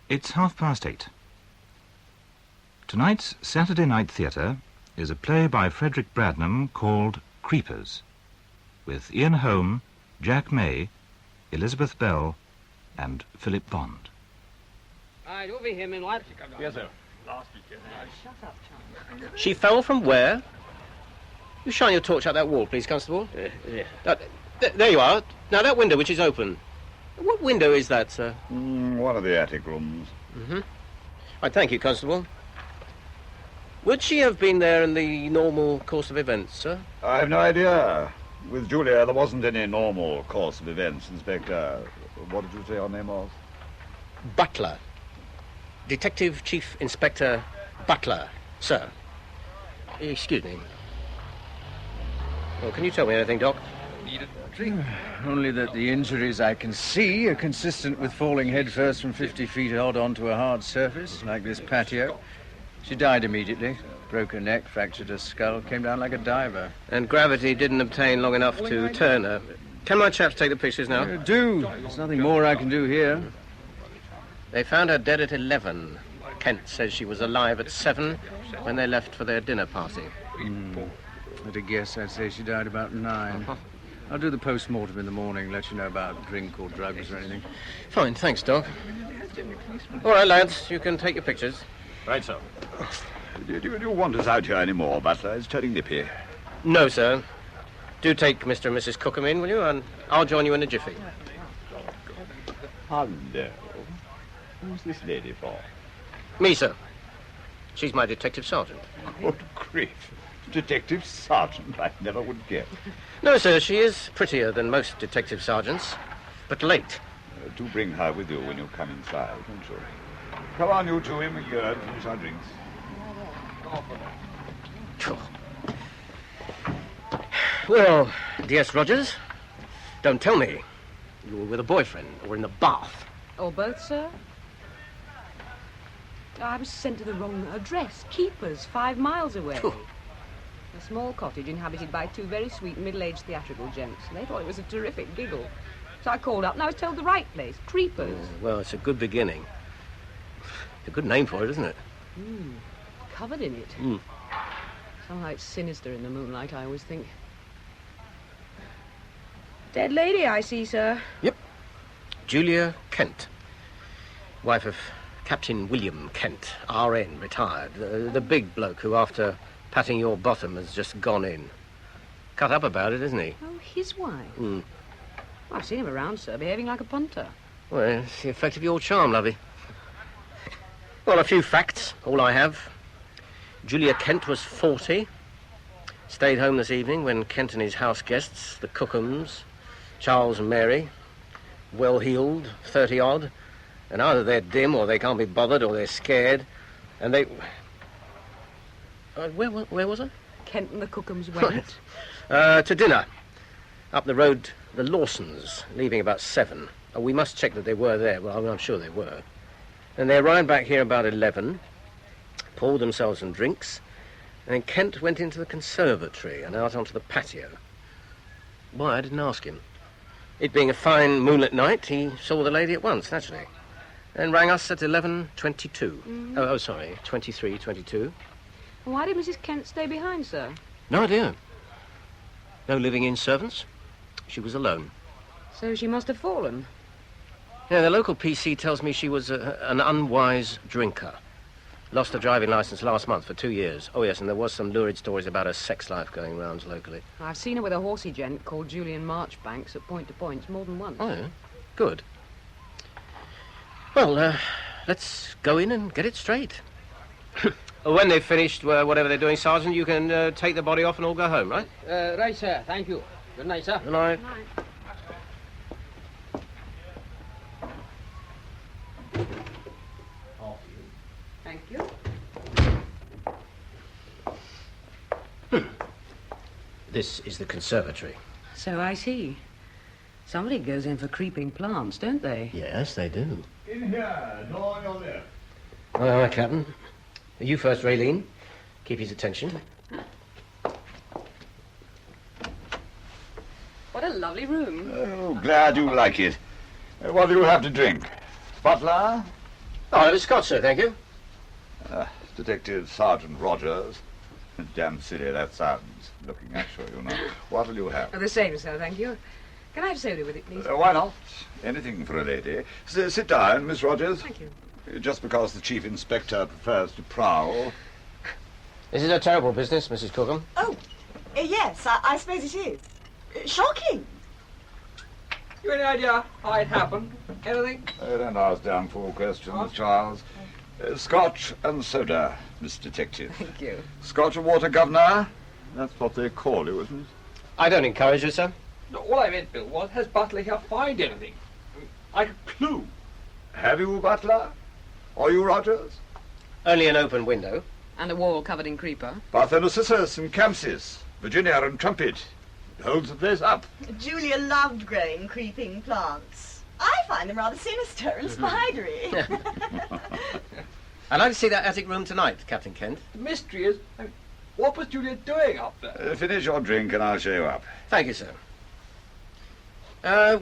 It's 8:30. Tonight's Saturday Night Theatre is a play by Frederick Bradnum called Creepers, with Ian Holm, Jack May, Elizabeth Bell, and Philip Bond. Right, over here, men, lad. Yes, sir. Shut up, Charlie. She fell from where? You shine your torch out that wall, please, Constable. There you are. Now, that window which is open. What window is that, sir? One of the attic rooms. Mm-hmm. Right, thank you, Constable. Would she have been there in the normal course of events, sir? I've no idea. With Julia, there wasn't any normal course of events, Inspector. What did you say your name was? Butler. Detective Chief Inspector Butler, sir. Excuse me. Well, can you tell me anything, Doc? Need a drink? Only that the injuries I can see are consistent with falling headfirst from 50 feet odd onto a hard surface, like this patio. She died immediately. Broke her neck, fractured her skull, came down like a diver. And gravity didn't obtain long enough to turn her. Can my chaps take the pictures now? Do. There's nothing more I can do here. They found her dead at 11. Kent says she was alive at 7 when they left for their dinner party. At a guess, I'd say she died about 9. I'll do the post-mortem in the morning, let you know about drink or drugs or anything. Fine, thanks, Doc. All right, lads, you can take your pictures. Right, sir. Do you want us out here anymore, Butler? It's turning nippy. No, sir. Do take Mr. and Mrs. Cookham in, will you? And I'll join you in a jiffy. Hello. Who's this lady for? Me, sir. She's my detective sergeant. Good grief. Detective sergeant, I never would guess. No, sir, she is prettier than most detective sergeants, but late. Do bring her with you when you come inside, won't you? Come on, you two, in with you and finish our drinks. Well, D.S. Rogers, don't tell me you were with a boyfriend or in the bath. Or both, sir? I was sent to the wrong address. Keepers, 5 miles away. A small cottage inhabited by 2 very sweet middle-aged theatrical gents. They thought it was a terrific giggle. So I called up and I was told the right place. Creepers. Well, it's a good beginning. It's a good name for it, isn't it? Covered in it. Somehow it's sinister in the moonlight, I always think. Dead lady, I see, sir. Yep. Julia Kent. Wife of Captain William Kent, R.N., retired. The big bloke who, after patting your bottom, has just gone in. Cut up about it, isn't he? Oh, his wife? I've seen him around, sir, behaving like a punter. Well, it's the effect of your charm, lovey. Well, a few facts, all I have. Julia Kent was 40. Stayed home this evening when Kent and his house guests, the Cookhams, Charles and Mary, well-heeled, 30-odd, and either they're dim or they can't be bothered or they're scared, and they... where was I? Kent and the Cookhams went. To dinner. Up the road, the Lawsons, leaving about 7. Oh, we must check that they were there. Well, I'm sure they were. And they arrived back here about 11, poured themselves some drinks, and then Kent went into the conservatory and out onto the patio. Why, I didn't ask him. It being a fine moonlit night, he saw the lady at once, naturally, and rang us at 11:22. Oh, sorry, 23:22. Why did Mrs. Kent stay behind, sir? No idea. No living-in servants. She was alone. So she must have fallen. Yeah, the local PC tells me she was an unwise drinker. Lost her driving license last month for 2 years. Oh, yes, and there was some lurid stories about her sex life going rounds locally. I've seen her with a horsey gent called Julian Marchbanks at point-to-points more than once. Oh, yeah? Good. Well, let's go in and get it straight. When they've finished whatever they're doing, Sergeant, you can take the body off and all go home, right? Right, sir. Thank you. Good night, sir. Good night. Right. Thank you. This is the conservatory. So I see. Somebody goes in for creeping plants, don't they? Yes, they do. In here, door on your left. All right, Captain. You first, Raylene. Keep his attention. What a lovely room. Oh, glad you like it. What do you have to drink? Butler? Oh, it's Scott, sir, thank you. Detective Sergeant Rogers. Damn silly that sounds. Looking at you know. What'll you have? The same, sir, thank you. Can I have soda with it, please? Why not? Anything for a lady. Sit down, Miss Rogers. Thank you. Just because the Chief Inspector prefers to prowl. Is it a terrible business, Mrs. Cookham? Oh, yes, I suppose it is. Shocking. You any idea how it happened? Anything? Don't ask damn fool questions, Charles. Scotch and soda, Miss Detective. Thank you. Scotch and water, Governor? That's what they call you, isn't it? I don't encourage it, sir. No, all I meant, Bill, was has Butler here find anything? Like a clue? Have you, Butler? Or you, Rogers? Only an open window. And a wall covered in creeper. Parthenocissus and Campsis, Virginia and Trumpet. It holds the place up. Julia loved growing creeping plants. I find them rather sinister and spidery. I'd like to see that attic room tonight, Captain Kent. The mystery is, what was Julia doing up there? Finish your drink and I'll show you up. Thank you, sir.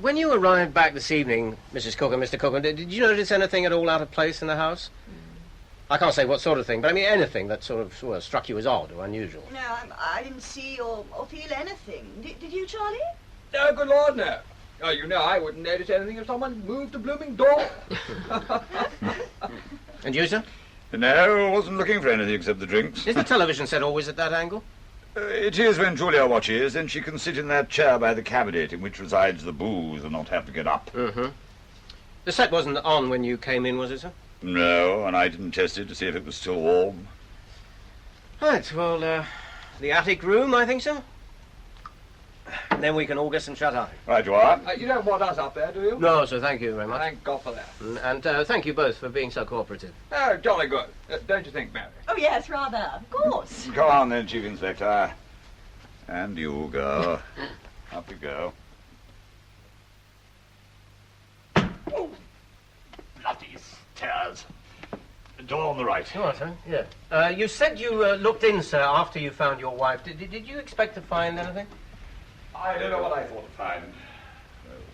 When you arrived back this evening, Mrs. Cookham, Mr. Cookham, did you notice anything at all out of place in the house? I can't say what sort of thing, but I mean anything that sort of struck you as odd or unusual. No, I didn't see or feel anything. Did you, Charlie? No, good Lord, no. Oh, you know I wouldn't notice anything if someone moved the blooming door. And you, sir? No, I wasn't looking for anything except the drinks. Is the television set always at that angle? It is when Julia watches, then she can sit in that chair by the cabinet in which resides the booze and not have to get up. Mm-hmm. The set wasn't on when you came in, was it, sir? No, and I didn't test it to see if it was still warm. Right, well, the attic room, I think so. And then we can all get some shut-eye. Right you are. You don't want us up there, do you? No, sir, thank you very much. Thank God for that. And thank you both for being so cooperative. Oh, jolly good. Don't you think, Mary? Oh, yes, rather. Of course. Go on then, Chief Inspector. And you go. Up you go. Oh, bloody stairs. Door on the right. All right, sir, yeah. You said you looked in, sir, after you found your wife. Did you expect to find anything? I don't know what I thought to find.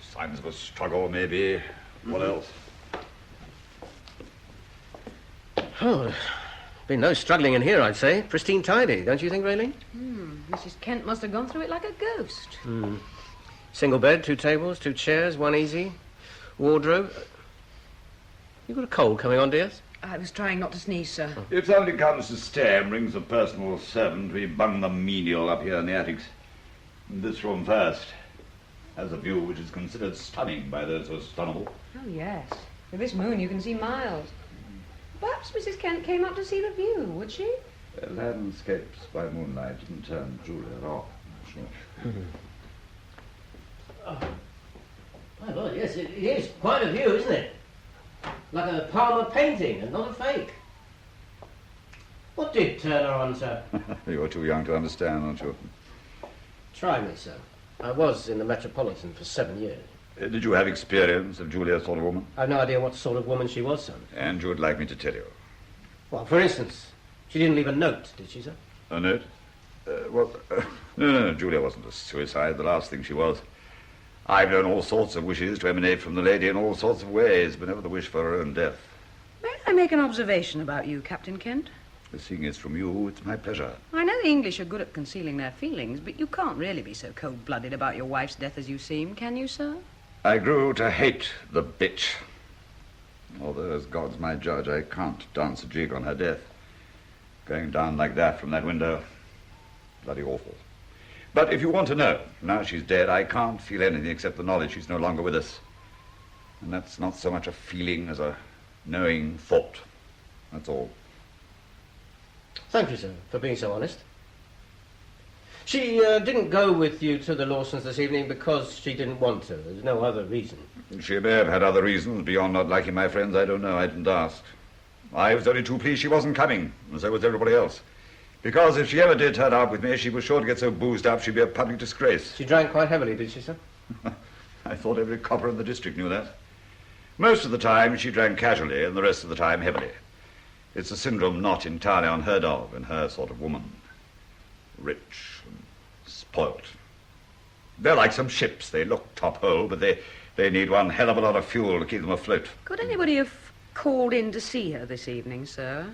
Signs of a struggle, maybe. What else? Oh, been no struggling in here, I'd say. Pristine tidy, don't you think, Raylene? Mrs. Kent must have gone through it like a ghost. Single bed, 2 tables, 2 chairs, 1 easy. Wardrobe. You got a cold coming on, dear? I was trying not to sneeze, sir. If somebody comes to stay and brings a personal servant, we bung the menial up here in the attics. This room first has a view which is considered stunning by those who are stunnable. Oh, yes. With this moon, you can see miles. Perhaps Mrs. Kent came up to see the view, would she? Landscapes by moonlight didn't turn Julia off, I'm sure. My Lord, yes, it is quite a view, isn't it? Like a Palmer painting and not a fake. What did turn her on, sir? You're too young to understand, aren't you? Try me, sir. I was in the Metropolitan for 7 years. Did you have experience of Julia's sort of woman? I've no idea what sort of woman she was, sir. And you would like me to tell you? Well, for instance, she didn't leave a note, did she, sir? A note? No, Julia wasn't a suicide. The last thing she was. I've known all sorts of wishes to emanate from the lady in all sorts of ways, but never the wish for her own death. May I make an observation about you, Captain Kent? Seeing it's from you, it's my pleasure. I know the English are good at concealing their feelings, but you can't really be so cold-blooded about your wife's death as you seem, can you, sir? I grew to hate the bitch. Although, as God's my judge, I can't dance a jig on her death. Going down like that from that window, bloody awful. But if you want to know, now she's dead, I can't feel anything except the knowledge she's no longer with us. And that's not so much a feeling as a knowing thought. That's all. Thank you, sir, for being so honest. She didn't go with you to the Lawsons this evening because she didn't want to. There's no other reason. She may have had other reasons beyond not liking my friends. I don't know. I didn't ask. I was only too pleased she wasn't coming, and so was everybody else. Because if she ever did turn out with me, she was sure to get so boozed up she'd be a public disgrace. She drank quite heavily, did she, sir? I thought every copper in the district knew that. Most of the time she drank casually, and the rest of the time heavily. It's a syndrome not entirely unheard of in her sort of woman. Rich and spoilt. They're like some ships. They look top-hole, but they need one hell of a lot of fuel to keep them afloat. Could anybody have called in to see her this evening, sir.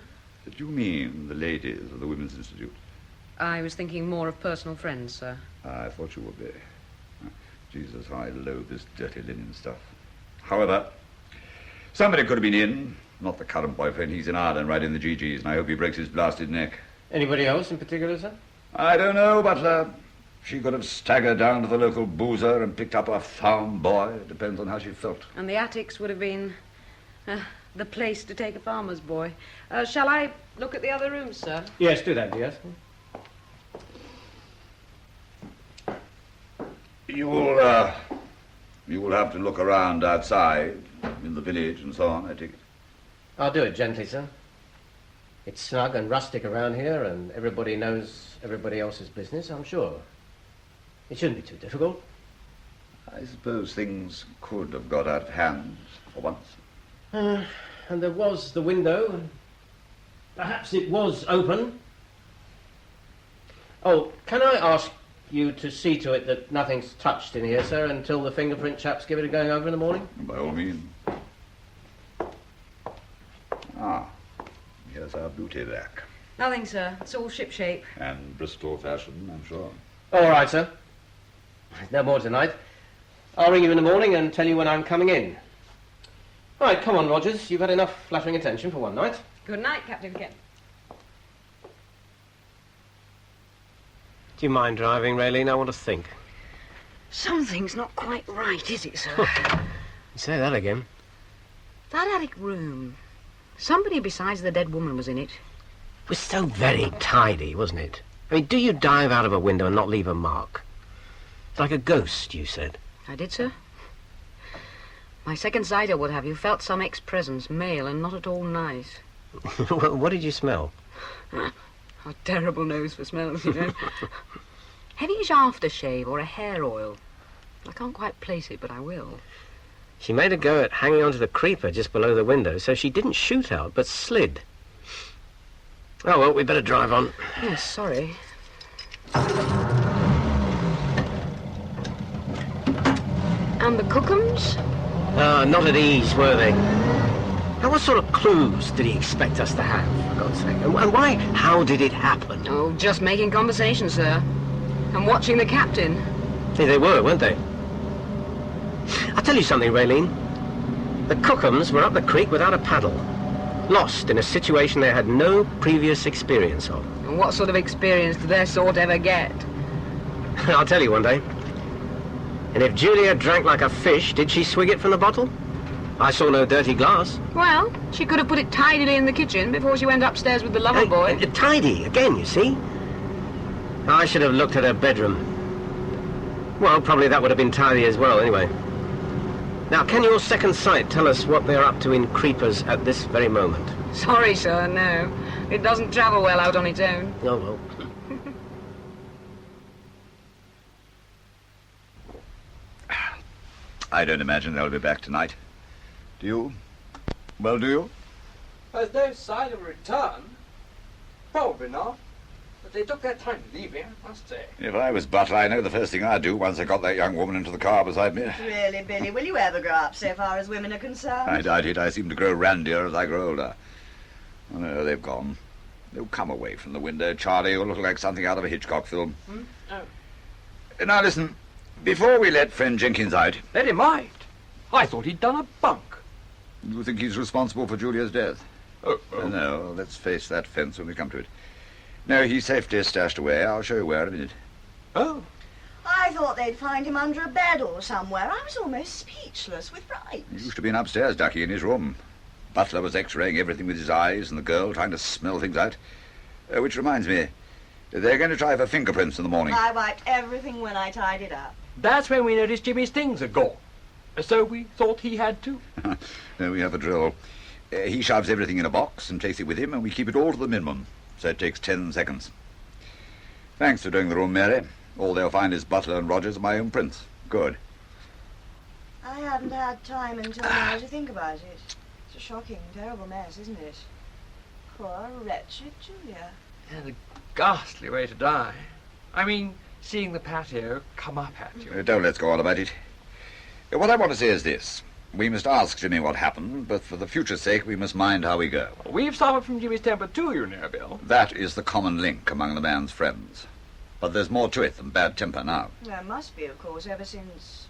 Do you mean the ladies of the Women's Institute? I was thinking more of personal friends, sir. I thought you would be. Jesus, how I loathe this dirty linen stuff. However, somebody could have been in. Not the current boyfriend. He's in Ireland, right in the GGs, and I hope he breaks his blasted neck. Anybody else in particular, sir? I don't know, but she could have staggered down to the local boozer and picked up a farm boy. It depends on how she felt. And the attics would have been the place to take a farmer's boy. Shall I look at the other rooms, sir? Yes, do that, dear. You will have to look around outside, in the village and so on, I take it. I'll do it gently, sir. It's snug and rustic around here, and everybody knows everybody else's business, I'm sure. It shouldn't be too difficult. I suppose things could have got out of hand for once. And there was the window. Perhaps it was open. Oh, can I ask you to see to it that nothing's touched in here, sir, until the fingerprint chaps give it a going over in the morning? By all means. Ah, here's our beauty rack. Nothing, sir. It's all shipshape. And Bristol fashion, I'm sure. All right, sir. No more tonight. I'll ring you in the morning and tell you when I'm coming in. All right, come on, Rogers. You've had enough flattering attention for one night. Good night, Captain Kent. Do you mind driving, Raylene? I want to think. Something's not quite right, is it, sir? Say that again. That attic room. Somebody besides the dead woman was in it. It was so very tidy, wasn't it? I mean, do you dive out of a window and not leave a mark? It's like a ghost, you said. I did, sir. My second sight, or what have you, felt some ex-presence, male and not at all nice. Well, what did you smell? A terrible nose for smells, you know. Heavyish aftershave or a hair oil. I can't quite place it, but I will. She made a go at hanging onto the creeper just below the window, so she didn't shoot out, but slid. Oh, well, we better drive on. Yes, sorry. And the Cookhams? Not at ease, were they? Now, what sort of clues did he expect us to have, for God's sake? And why? How did it happen? Oh, just making conversation, sir. And watching the captain. Yeah, they were, weren't they? I'll tell you something, Raylene. The Cookhams were up the creek without a paddle. Lost in a situation they had no previous experience of. And what sort of experience do their sort ever get? I'll tell you one day. And if Julia drank like a fish, did she swig it from the bottle? I saw no dirty glass. Well, she could have put it tidily in the kitchen before she went upstairs with the lover boy. Tidy, again, you see? I should have looked at her bedroom. Well, probably that would have been tidy as well, anyway. Now, can your second sight tell us what they're up to in Creepers at this very moment? Sorry, sir, no. It doesn't travel well out on its own. Oh, well. I don't imagine they'll be back tonight. Do you? Well, do you? There's no sign of a return. Probably not. But they took their time leaving, I must say. If I was Butler, I know the first thing I'd do once I got that young woman into the car beside me. Really, Billy, will you ever grow up so far as women are concerned? I doubt it. I seem to grow randier as I grow older. Oh, no, they've gone. They'll come away from the window, Charlie. You'll look like something out of a Hitchcock film. Oh. Now, listen. Before we let friend Jenkins out... Let him out. I thought he'd done a bunk. You think he's responsible for Julia's death? Oh. No, let's face that fence when we come to it. No, he's safely stashed away. I'll show you where in a minute. Oh. I thought they'd find him under a bed or somewhere. I was almost speechless with fright. He used to be upstairs, Ducky, in his room. Butler was x-raying everything with his eyes, and the girl trying to smell things out. Which reminds me, they're going to try for fingerprints in the morning. I wiped everything when I tied it up. That's when we noticed Jimmy's things are gone. So we thought he had to. No, we have a drill. He shoves everything in a box and takes it with him, and we keep it all to the minimum. So it takes 10 seconds. Thanks for doing the room, Mary. All they'll find is Butler and Rogers and my own prints. Good. I hadn't had time until now to think about it. It's a shocking, terrible mess, isn't it? Poor, wretched Julia. And a ghastly way to die. I mean, seeing the patio come up at you. Don't let's go on about it. What I want to say is this. We must ask Jimmy what happened, but for the future's sake, we must mind how we go. We've suffered from Jimmy's temper too, you know, Bill. That is the common link among the man's friends. But there's more to it than bad temper now. There must be, of course, ever since...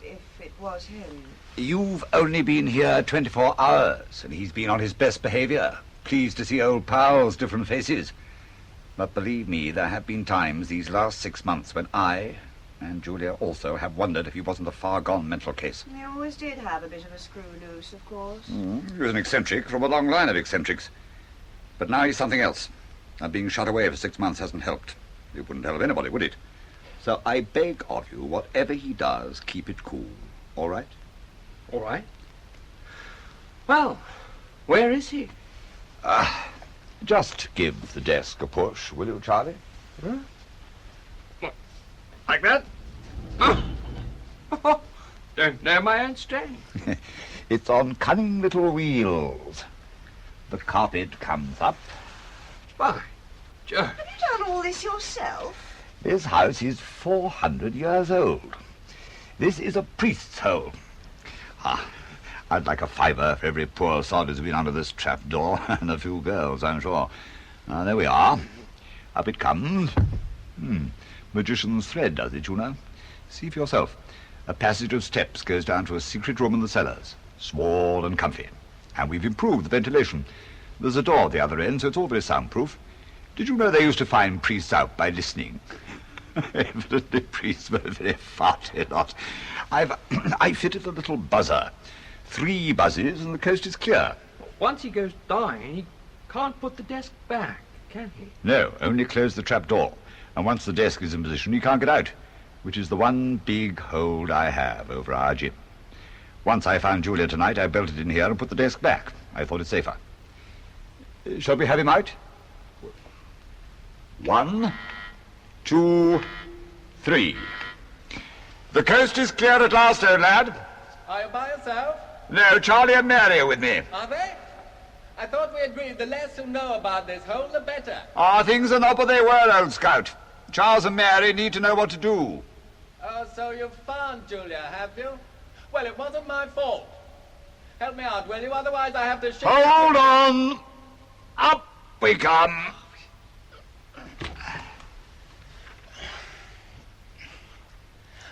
if it was him. You've only been here 24 hours, and he's been on his best behavior. Pleased to see old pals, different faces. But believe me, there have been times these last 6 months when I, and Julia also, have wondered if he wasn't a far-gone mental case. He always did have a bit of a screw loose, of course. He was an eccentric from a long line of eccentrics. But now he's something else. And being shut away for 6 months hasn't helped. It wouldn't help anybody, would it? So I beg of you, whatever he does, keep it cool. All right? All right. Well, where is he? Just give the desk a push, will you, Charlie? Huh? Like that? Don't know my own strength. It's on cunning little wheels. The carpet comes up. By Jove. Have you done all this yourself? This house is 400 years old. This is a priest's hole. I'd like a fiver for every poor sod who's been under this trapdoor, and a few girls, I'm sure. There we are. Up it comes. Magician's thread does it, you know. See for yourself. A passage of steps goes down to a secret room in the cellars. Small and comfy. And we've improved the ventilation. There's a door at the other end, so it's all very soundproof. Did you know they used to find priests out by listening? Evidently priests were a very farty lot. I fitted a little buzzer. 3 buzzes and the coast is clear. Once he goes dying, he can't put the desk back, can he? No, only close the trap door. And once the desk is in position, he can't get out, which is the one big hold I have over our Jim. Once I found Julia tonight, I bolted in here and put the desk back. I thought it safer. Shall we have him out? 1, 2, 3. The coast is clear at last, old lad. Are you by yourself? No, Charlie and Mary are with me. Are they? I thought we agreed the less who know about this hole, the better. Things are not what they were, old scout. Charles and Mary need to know what to do. Oh, so you've found Julia, have you? Well, it wasn't my fault. Help me out, will you? Otherwise I have to shoot... Hold on! Up we come.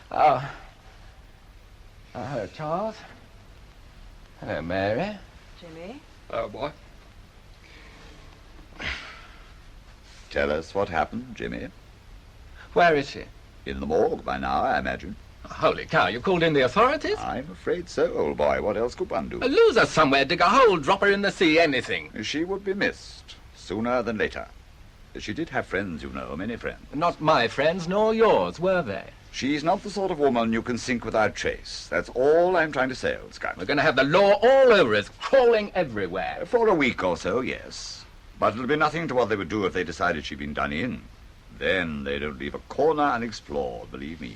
Hello, Charles. Hello, Mary. Jimmy? Oh, boy. Tell us what happened, Jimmy. Where is she? In the morgue by now, I imagine. Holy cow, you called in the authorities? I'm afraid so, old boy. What else could one do? Lose her somewhere, dig a hole, drop her in the sea, anything. She would be missed, sooner than later. She did have friends, you know, many friends. Not my friends, nor yours, were they? She's not the sort of woman you can sink without trace. That's all I'm trying to say, old Scout. We're going to have the law all over us, crawling everywhere. For a week or so, yes. But it'll be nothing to what they would do if they decided she'd been done in. Then they don't leave a corner unexplored, believe me.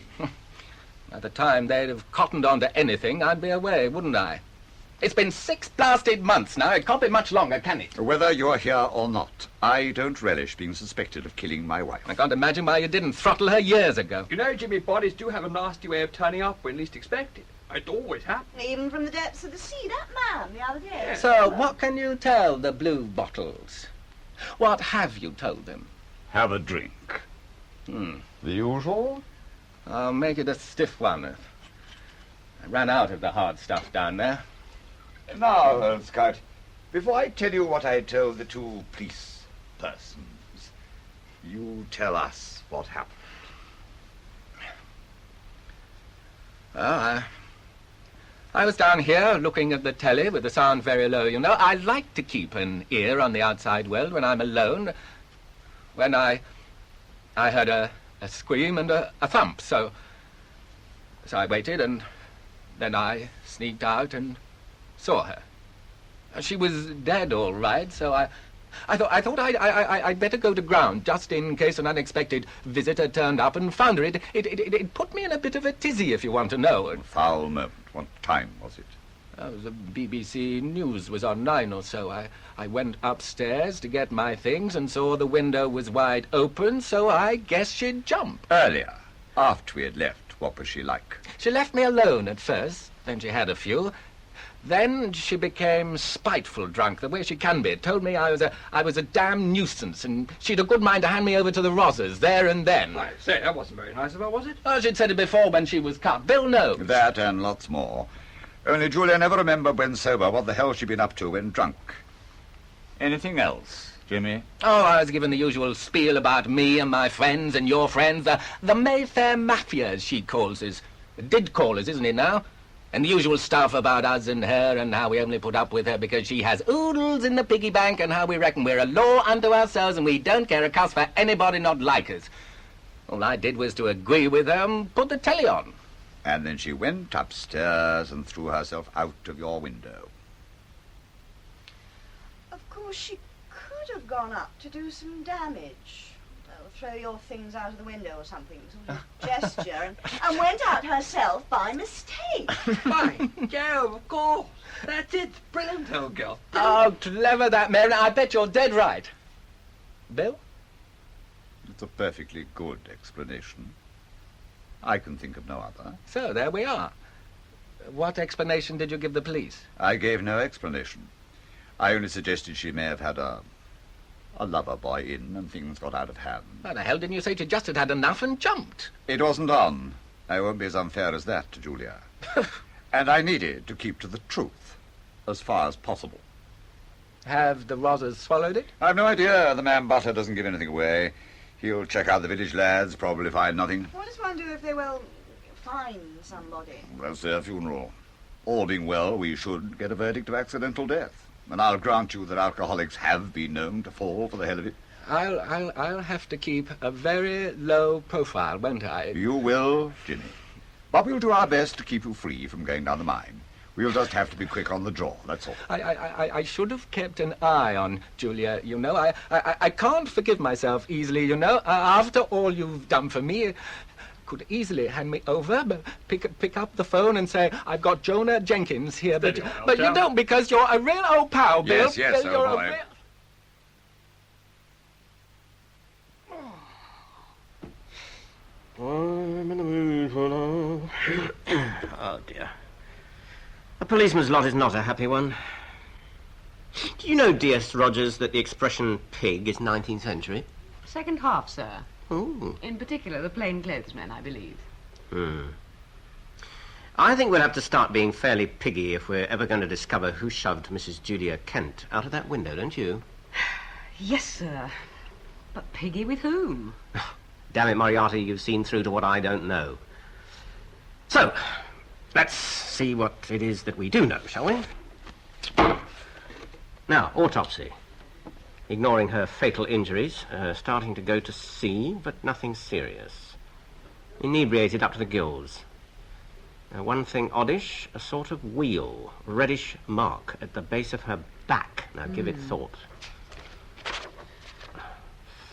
At the time they'd have cottoned on to anything, I'd be away, wouldn't I? It's been 6 blasted months now. It can't be much longer, can it? Whether you're here or not, I don't relish being suspected of killing my wife. I can't imagine why you didn't throttle her years ago. You know, Jimmy, bodies do have a nasty way of turning up when least expected. It always happens. Even from the depths of the sea, that man the other day. So, what can you tell the blue bottles? What have you told them? Have a drink. The usual? I'll make it a stiff one. I ran out of the hard stuff down there. Now, old Scout, before I tell you what I told the 2 police persons, you tell us what happened. Well, I was down here looking at the telly with the sound very low, you know. I like to keep an ear on the outside world when I'm alone. When I heard a scream and a thump, so I waited, and then I sneaked out and saw her. She was dead, all right, so I thought I'd better go to ground, just in case an unexpected visitor turned up and found her. It put me in a bit of a tizzy, if you want to know. Foul moment. What time was it? The BBC News was on 9 or so. I went upstairs to get my things and saw the window was wide open, so I guess she'd jump. Earlier, after we had left, What was she like? She left me alone at first, then she had a few. Then she became spiteful drunk, the way she can be. Told me I was a damn nuisance, and she'd a good mind to hand me over to the Rozzers there and then. I say, that wasn't very nice of her, was it? Oh, she'd said it before when she was cut. Bill knows. That and lots more. Only Julia never remembered when sober what the hell she'd been up to when drunk. Anything else, Jimmy? Oh, I was given the usual spiel about me and my friends and your friends. The Mayfair Mafia, as she calls us. Did call us, isn't it now? And the usual stuff about us and her and how we only put up with her because she has oodles in the piggy bank and how we reckon we're a law unto ourselves and we don't care a cuss for anybody not like us. All I did was to agree with her and put the telly on. And then she went upstairs and threw herself out of your window. Of course, she could have gone up to do some damage. Well, throw your things out of the window or something, sort of gesture, and went out herself by mistake. Fine. Yeah, of course. That's it. Brilliant, old girl. Oh, clever that, Mary. I bet you're dead right. Bill? It's a perfectly good explanation. I can think of no other. So, there we are. What explanation did you give the police? I gave no explanation. I only suggested she may have had a lover boy in and things got out of hand. Why the hell didn't you say she just had enough and jumped? It wasn't on. I won't be as unfair as that to Julia. And I needed to keep to the truth as far as possible. Have the Rozzers swallowed it? I've no idea. The man Butler doesn't give anything away. He'll check out the village lads, probably find nothing. What does one do if they, well, find somebody? That's their funeral. All being well, we should get a verdict of accidental death. And I'll grant you that alcoholics have been known to fall for the hell of it. I'll have to keep a very low profile, won't I? You will, Ginny. But we'll do our best to keep you free from going down the mine. We'll just have to be quick on the draw, that's all. I should have kept an eye on Julia, you know. I can't forgive myself easily, you know. After all you've done for me, could easily hand me over, but pick up the phone and say, I've got Jonah Jenkins here, but you don't because you're a real old pal, Bill. Yes, you're old boy. I'm in the mood for love. Oh, dear. A policeman's lot is not a happy one. Do you know, D.S. Rogers, that the expression pig is 19th century? Second half, sir. Ooh. In particular, the plainclothesmen, I believe. I think we'll have to start being fairly piggy if we're ever going to discover who shoved Mrs. Julia Kent out of that window, don't you? Yes, sir. But piggy with whom? Damn it, Moriarty, you've seen through to what I don't know. So, let's see what it is that we do know, shall we? Now, autopsy. Ignoring her fatal injuries, starting to go to sea, but nothing serious. Inebriated up to the gills. One thing oddish, a sort of wheel, reddish mark at the base of her back. Now, give it thought.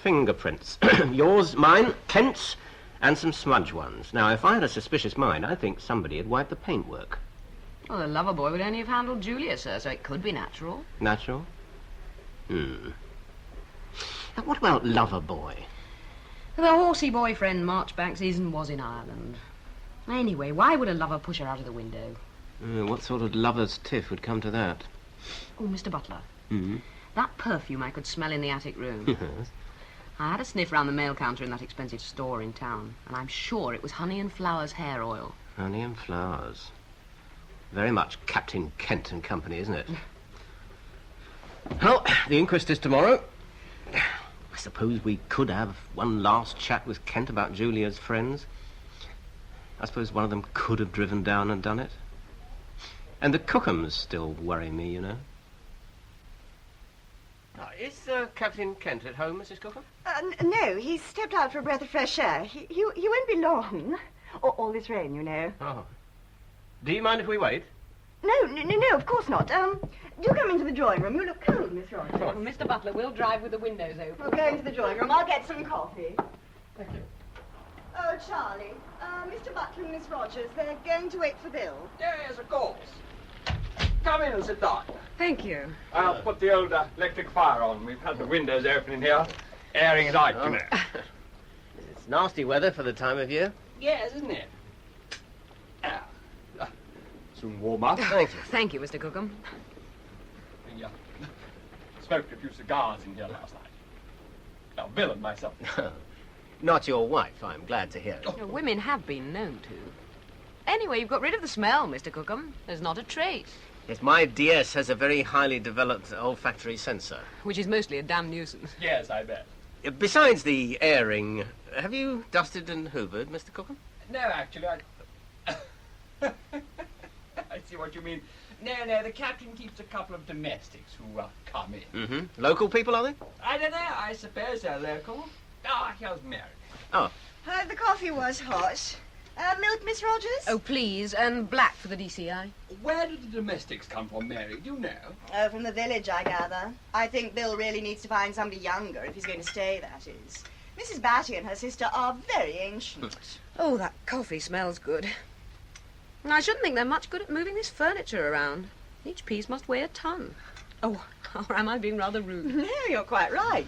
Fingerprints. Yours, mine, Kent's, and some smudge ones. Now, if I had a suspicious mind, I think somebody had wiped the paintwork. Well, the lover boy would only have handled Julia, sir, so it could be natural. Natural? Now, what about lover boy? The horsey boyfriend Marchbank season was in Ireland. Anyway, why would a lover push her out of the window? What sort of lover's tiff would come to that? Oh, Mr. Butler. That perfume I could smell in the attic room. Yes. I had a sniff round the mail counter in that expensive store in town, and I'm sure it was Honey and Flowers hair oil. Honey and Flowers. Very much Captain Kent and Company, isn't it? Well, the inquest is tomorrow. I suppose we could have one last chat with Kent about Julia's friends. I suppose one of them could have driven down and done it. And the Cookhams still worry me, you know. Is Captain Kent at home, Mrs. Cookham? No, he's stepped out for a breath of fresh air. He won't be long. All this rain, you know. Oh. Do you mind if we wait? No, of course not. Do come into the drawing room. You look cold, Miss Rogers. Well, Mr. Butler, we'll drive with the windows open. We'll go into the drawing room. I'll get some coffee. Thank you. Oh, Charlie. Mr. Butler and Miss Rogers, they're going to wait for Bill. Yes, of course. Come in and sit down. Thank you. I'll put the old electric fire on. We've had the windows open in here, airing it out, you know. It's nasty weather for the time of year. Yes, isn't it? soon warm up. Thank you. Thank you, Mr. Cookham. We smoked a few cigars in here last night. Now, Bill and myself. Not your wife, I'm glad to hear. You know, women have been known to. Anyway, you've got rid of the smell, Mr. Cookham. There's not a trace. Yes, my DS has a very highly developed olfactory sensor. Which is mostly a damn nuisance. Yes, I bet. Besides the airing, have you dusted and hoovered, Mr. Cookham? No, actually, I see what you mean. No, the captain keeps a couple of domestics who come in. Mm-hmm. Local people, are they? I don't know, I suppose they're local. Ah, here's Mary. Oh. The coffee was hot. Milk, Miss Rogers? Oh, please, and black for the DCI. Where did the domestics come from, Mary? Do you know? Oh, from the village, I gather. I think Bill really needs to find somebody younger if he's going to stay, that is. Mrs. Batty and her sister are very ancient. Oh, that coffee smells good. I shouldn't think they're much good at moving this furniture around. Each piece must weigh a ton. Oh, or am I being rather rude? No, you're quite right.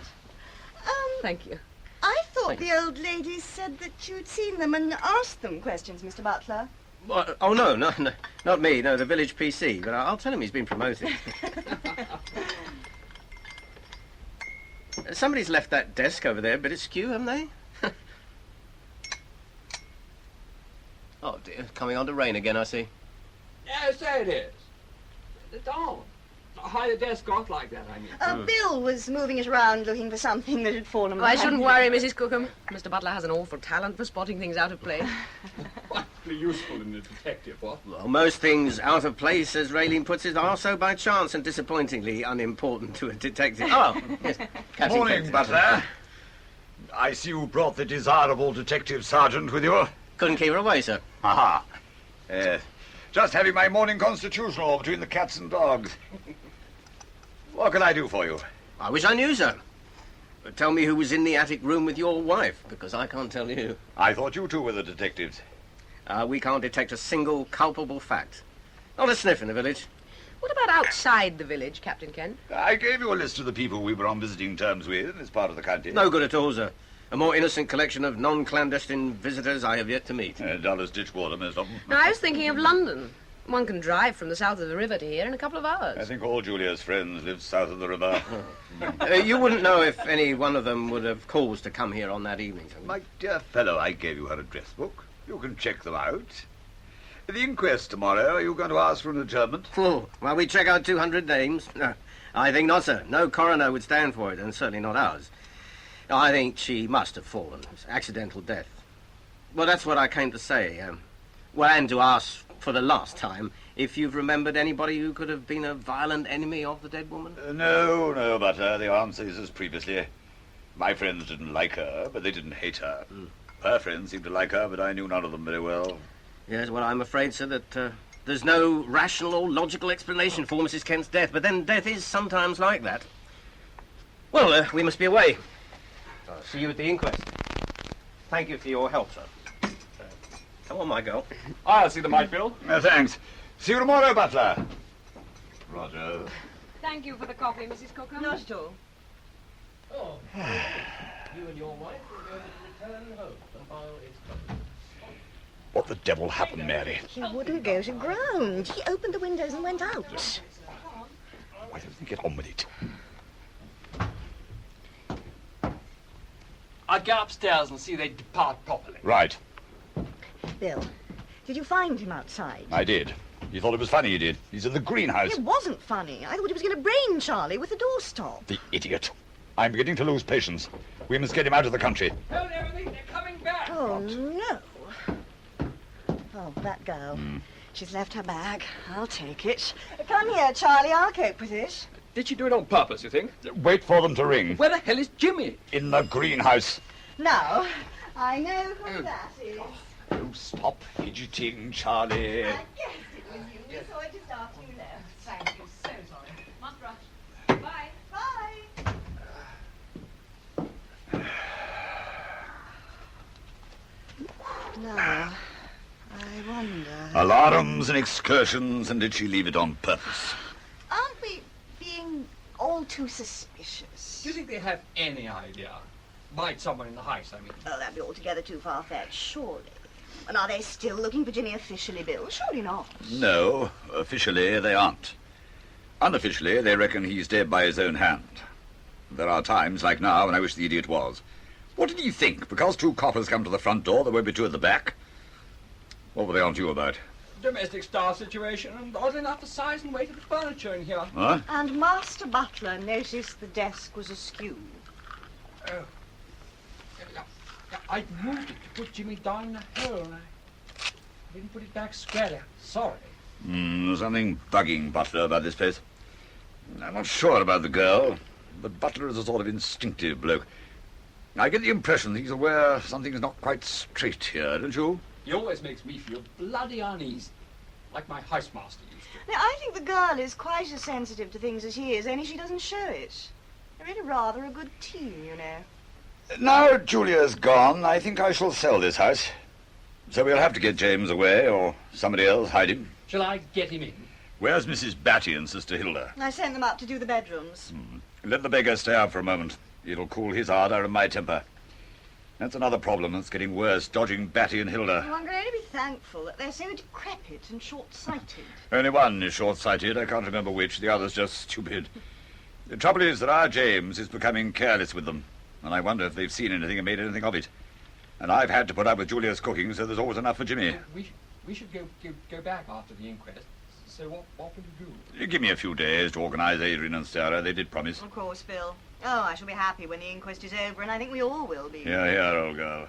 Thank you. I thought the old lady said that you'd seen them and asked them questions, Mr. Butler. Oh, no, not me. No, the village PC. But I'll tell him he's been promoted. Somebody's left that desk over there a bit askew, haven't they? Oh, dear. Coming on to rain again, I see. Yes, so it is. The dawn. How the desk got like that, I mean. Bill was moving it around looking for something that had fallen I behind shouldn't him. worry, Mrs. Cookham. Mr. Butler has an awful talent for spotting things out of place. Wonderfully useful in a detective, what? Well, most things out of place, as Raylene puts it, are so by chance and disappointingly unimportant to a detective. Oh, yes. Captain Morning, Kent. Butler. I see you brought the desirable detective sergeant with you. Couldn't keep her away, sir. Aha. Just having my morning constitutional between the cats and dogs. What can I do for you? I wish I knew, sir. But tell me who was in the attic room with your wife, because I can't tell you. I thought you two were the detectives. We can't detect a single culpable fact. Not a sniff in the village. What about outside the village, Captain Kent? I gave you a list of the people we were on visiting terms with in this part of the country. No good at all, sir. A more innocent collection of non-clandestine visitors I have yet to meet. Dulles Ditchwater, most of them. Now, I was thinking of London. One can drive from the south of the river to here in a couple of hours. I think all Julia's friends live south of the river. You wouldn't know if any one of them would have cause to come here on that evening, sir. My dear fellow, I gave you her address book. You can check them out. The inquest tomorrow, are you going to ask for an adjournment? Oh, well, we check out 200 names. No, I think not, sir. No coroner would stand for it, and certainly not ours. I think she must have fallen. It's accidental death. Well, that's what I came to say. Well, and to ask for the last time if you've remembered anybody who could have been a violent enemy of the dead woman. No, Butler. The answer is as previously. My friends didn't like her, but they didn't hate her. Her friends seemed to like her, but I knew none of them very well. Yes, well, I'm afraid, sir, that there's no rational or logical explanation for Mrs. Kent's death, but then death is sometimes like that. Well, we must be away. I'll see you at the inquest. Thank you for your help, sir. Come on, my girl. I'll see the might, Bill. Thanks. See you tomorrow, Butler. Roger. Thank you for the coffee, Mrs. Cookham. Not at all. Oh, you and your wife will be able to return home. The file is covered. What the devil happened, Mary? He wouldn't go to ground. He opened the windows and went out. Why don't you get on with it? I'll go upstairs and see they depart properly. Right. Bill, did you find him outside? I did. You thought it was funny, you did. He's in the greenhouse. It wasn't funny. I thought he was going to brain Charlie with the doorstop. The idiot. I'm beginning to lose patience. We must get him out of the country. Hold everything, they're coming back. Oh, no. Oh, that girl. She's left her bag. I'll take it. Come here, Charlie. I'll cope with it. Did she do it on purpose, you think? Wait for them to ring. Where the hell is Jimmy? In the greenhouse. Now, I know who that is. Oh, stop fidgeting, Charlie. I guessed it was you. We saw it just after you left. Thank you, so sorry. Must rush. Bye. Bye. Now, I wonder... Alarms and excursions, and did she leave it on purpose? Aren't we being all too suspicious? Do you think they have any idea? Might someone in the house, I mean. Oh, that'd be altogether too far-fetched, surely. And are they still looking for Jimmy officially, Bill? Surely not. No, officially they aren't. Unofficially, they reckon he's dead by his own hand. There are times, like now, when I wish the idiot was. What did he think? Because 2 coppers come to the front door, there won't be 2 at the back? What were they on to you about? Domestic style situation, and odd enough the size and weight of the furniture in here. Huh? And Master Butler noticed the desk was askew. Oh. Yeah, I moved it to put Jimmy down in the hole, and I didn't put it back squarely. Sorry. There's something bugging Butler about this place. I'm not sure about the girl, but Butler is a sort of instinctive bloke. I get the impression that he's aware something's not quite straight here, don't you? He always makes me feel bloody uneasy, like my housemaster used to. Now, I think the girl is quite as sensitive to things as he is, only she doesn't show it. They're really rather a good team, you know. Now Julia's gone, I think I shall sell this house. So we'll have to get James away, or somebody else hide him. Shall I get him in? Where's Mrs. Batty and Sister Hilda? I sent them up to do the bedrooms. Let the beggar stay up for a moment. It'll cool his ardor and my temper. That's another problem that's getting worse, dodging Batty and Hilda. One can only be thankful that they're so decrepit and short-sighted. Only one is short-sighted, I can't remember which, the other's just stupid. The trouble is that our James is becoming careless with them, and I wonder if they've seen anything and made anything of it. And I've had to put up with Julia's cooking, so there's always enough for Jimmy. We should go back after the inquest. So what will you do? Give me a few days to organise Adrian and Sarah. They did promise. Of course, Bill. Oh, I shall be happy when the inquest is over, and I think we all will be. Here, old girl.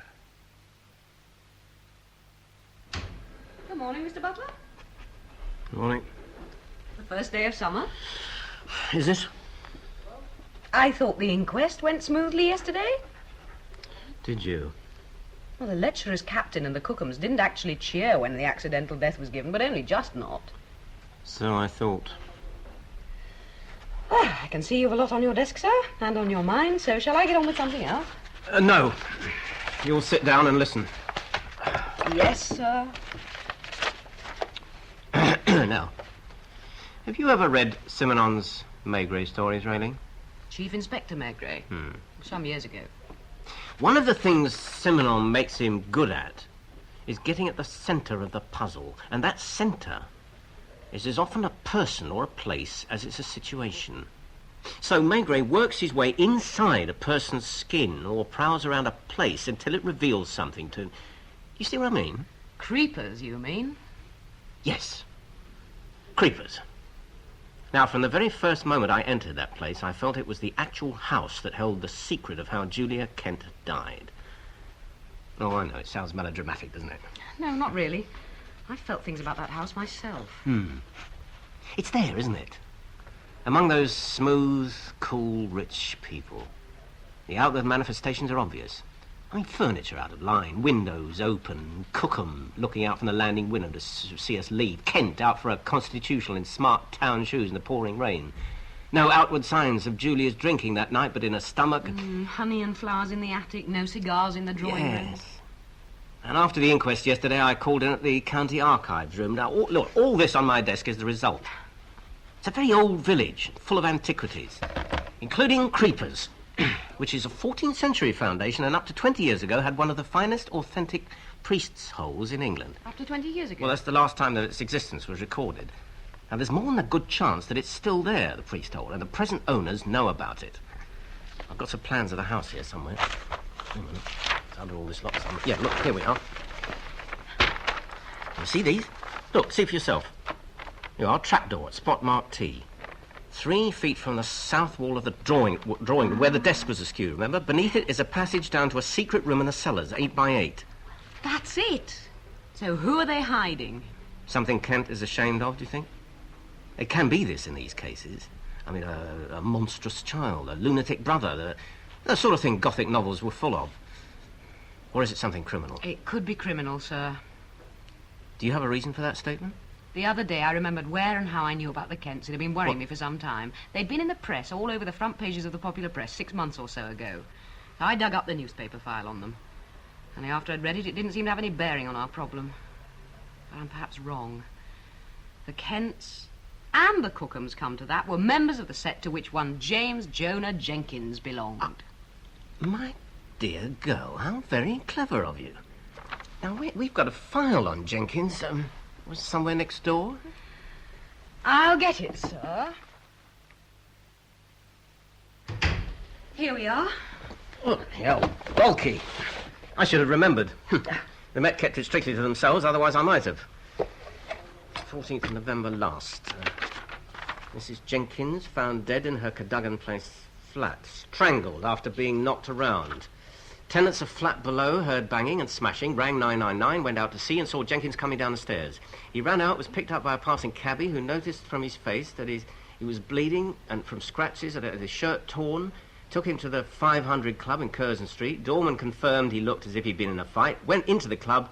Good morning, Mr. Butler. Good morning. The first day of summer. Is it? I thought the inquest went smoothly yesterday. Did you? Well, the lecturer's captain and the Cookhams didn't actually cheer when the accidental death was given, but only just not. So I thought. Ah, I can see you've a lot on your desk, sir, and on your mind, so shall I get on with something else? No. You'll sit down and listen. Yes, sir. Now, have you ever read Simenon's Maigret stories, Rayling? Chief Inspector Maigret. Some years ago. One of the things Simenon makes him good at is getting at the centre of the puzzle, and that centre is as often a person or a place as it's a situation. So Maigret works his way inside a person's skin or prowls around a place until it reveals something to him. You see what I mean? Creepers, you mean? Yes. Creepers. Now, from the very first moment I entered that place, I felt it was the actual house that held the secret of how Julia Kent died. Oh, I know, it sounds melodramatic, doesn't it? No, not really. I felt things about that house myself. It's there, isn't it? Among those smooth, cool, rich people. The outward manifestations are obvious. I mean, furniture out of line, windows open, Cookham looking out from the landing window to see us leave, Kent out for a constitutional in smart town shoes in the pouring rain. No outward signs of Julia's drinking that night, but in her stomach... honey and flowers in the attic, no cigars in the drawing room. Yes. And after the inquest yesterday, I called in at the County Archives room. Now, look, all this on my desk is the result. It's a very old village, full of antiquities, including creepers, which is a 14th century foundation and up to 20 years ago had one of the finest authentic priest's holes in England. Up to 20 years ago? Well, that's the last time that its existence was recorded. And there's more than a good chance that it's still there, the priest hole, and the present owners know about it. I've got some plans of the house here somewhere. Wait a minute. It's under all this lot somewhere. Yeah, look, here we are. You see these? Look, see for yourself. Here are, trapdoor at spot marked T. 3 feet from the south wall of the drawing room, where the desk was askew, remember? Beneath it is a passage down to a secret room in the cellars, 8 by 8. That's it. So who are they hiding? Something Kent is ashamed of, do you think? It can be this in these cases. I mean, a monstrous child, a lunatic brother, the sort of thing Gothic novels were full of. Or is it something criminal? It could be criminal, sir. Do you have a reason for that statement? The other day I remembered where and how I knew about the Kents. It had been worrying me for some time. They'd been in the press, all over the front pages of the popular press, 6 months or so ago. I dug up the newspaper file on them. Only after I'd read it, it didn't seem to have any bearing on our problem. But I'm perhaps wrong. The Kents and the Cookhams, come to that, were members of the set to which one James Jonah Jenkins belonged. My dear girl, how very clever of you. Now, we've got a file on Jenkins. Was somewhere next door? I'll get it, sir. Here we are. Oh, hell, bulky. I should have remembered. The Met kept it strictly to themselves, otherwise I might have. 14th of November last. Mrs. Jenkins found dead in her Cadogan Place flat, strangled after being knocked around. Tenants of flat below heard banging and smashing, rang 999, went out to see and saw Jenkins coming down the stairs. He ran out, was picked up by a passing cabbie who noticed from his face that he was bleeding and from scratches and his shirt torn. Took him to the 500 Club in Curzon Street. Doorman confirmed he looked as if he'd been in a fight, went into the club,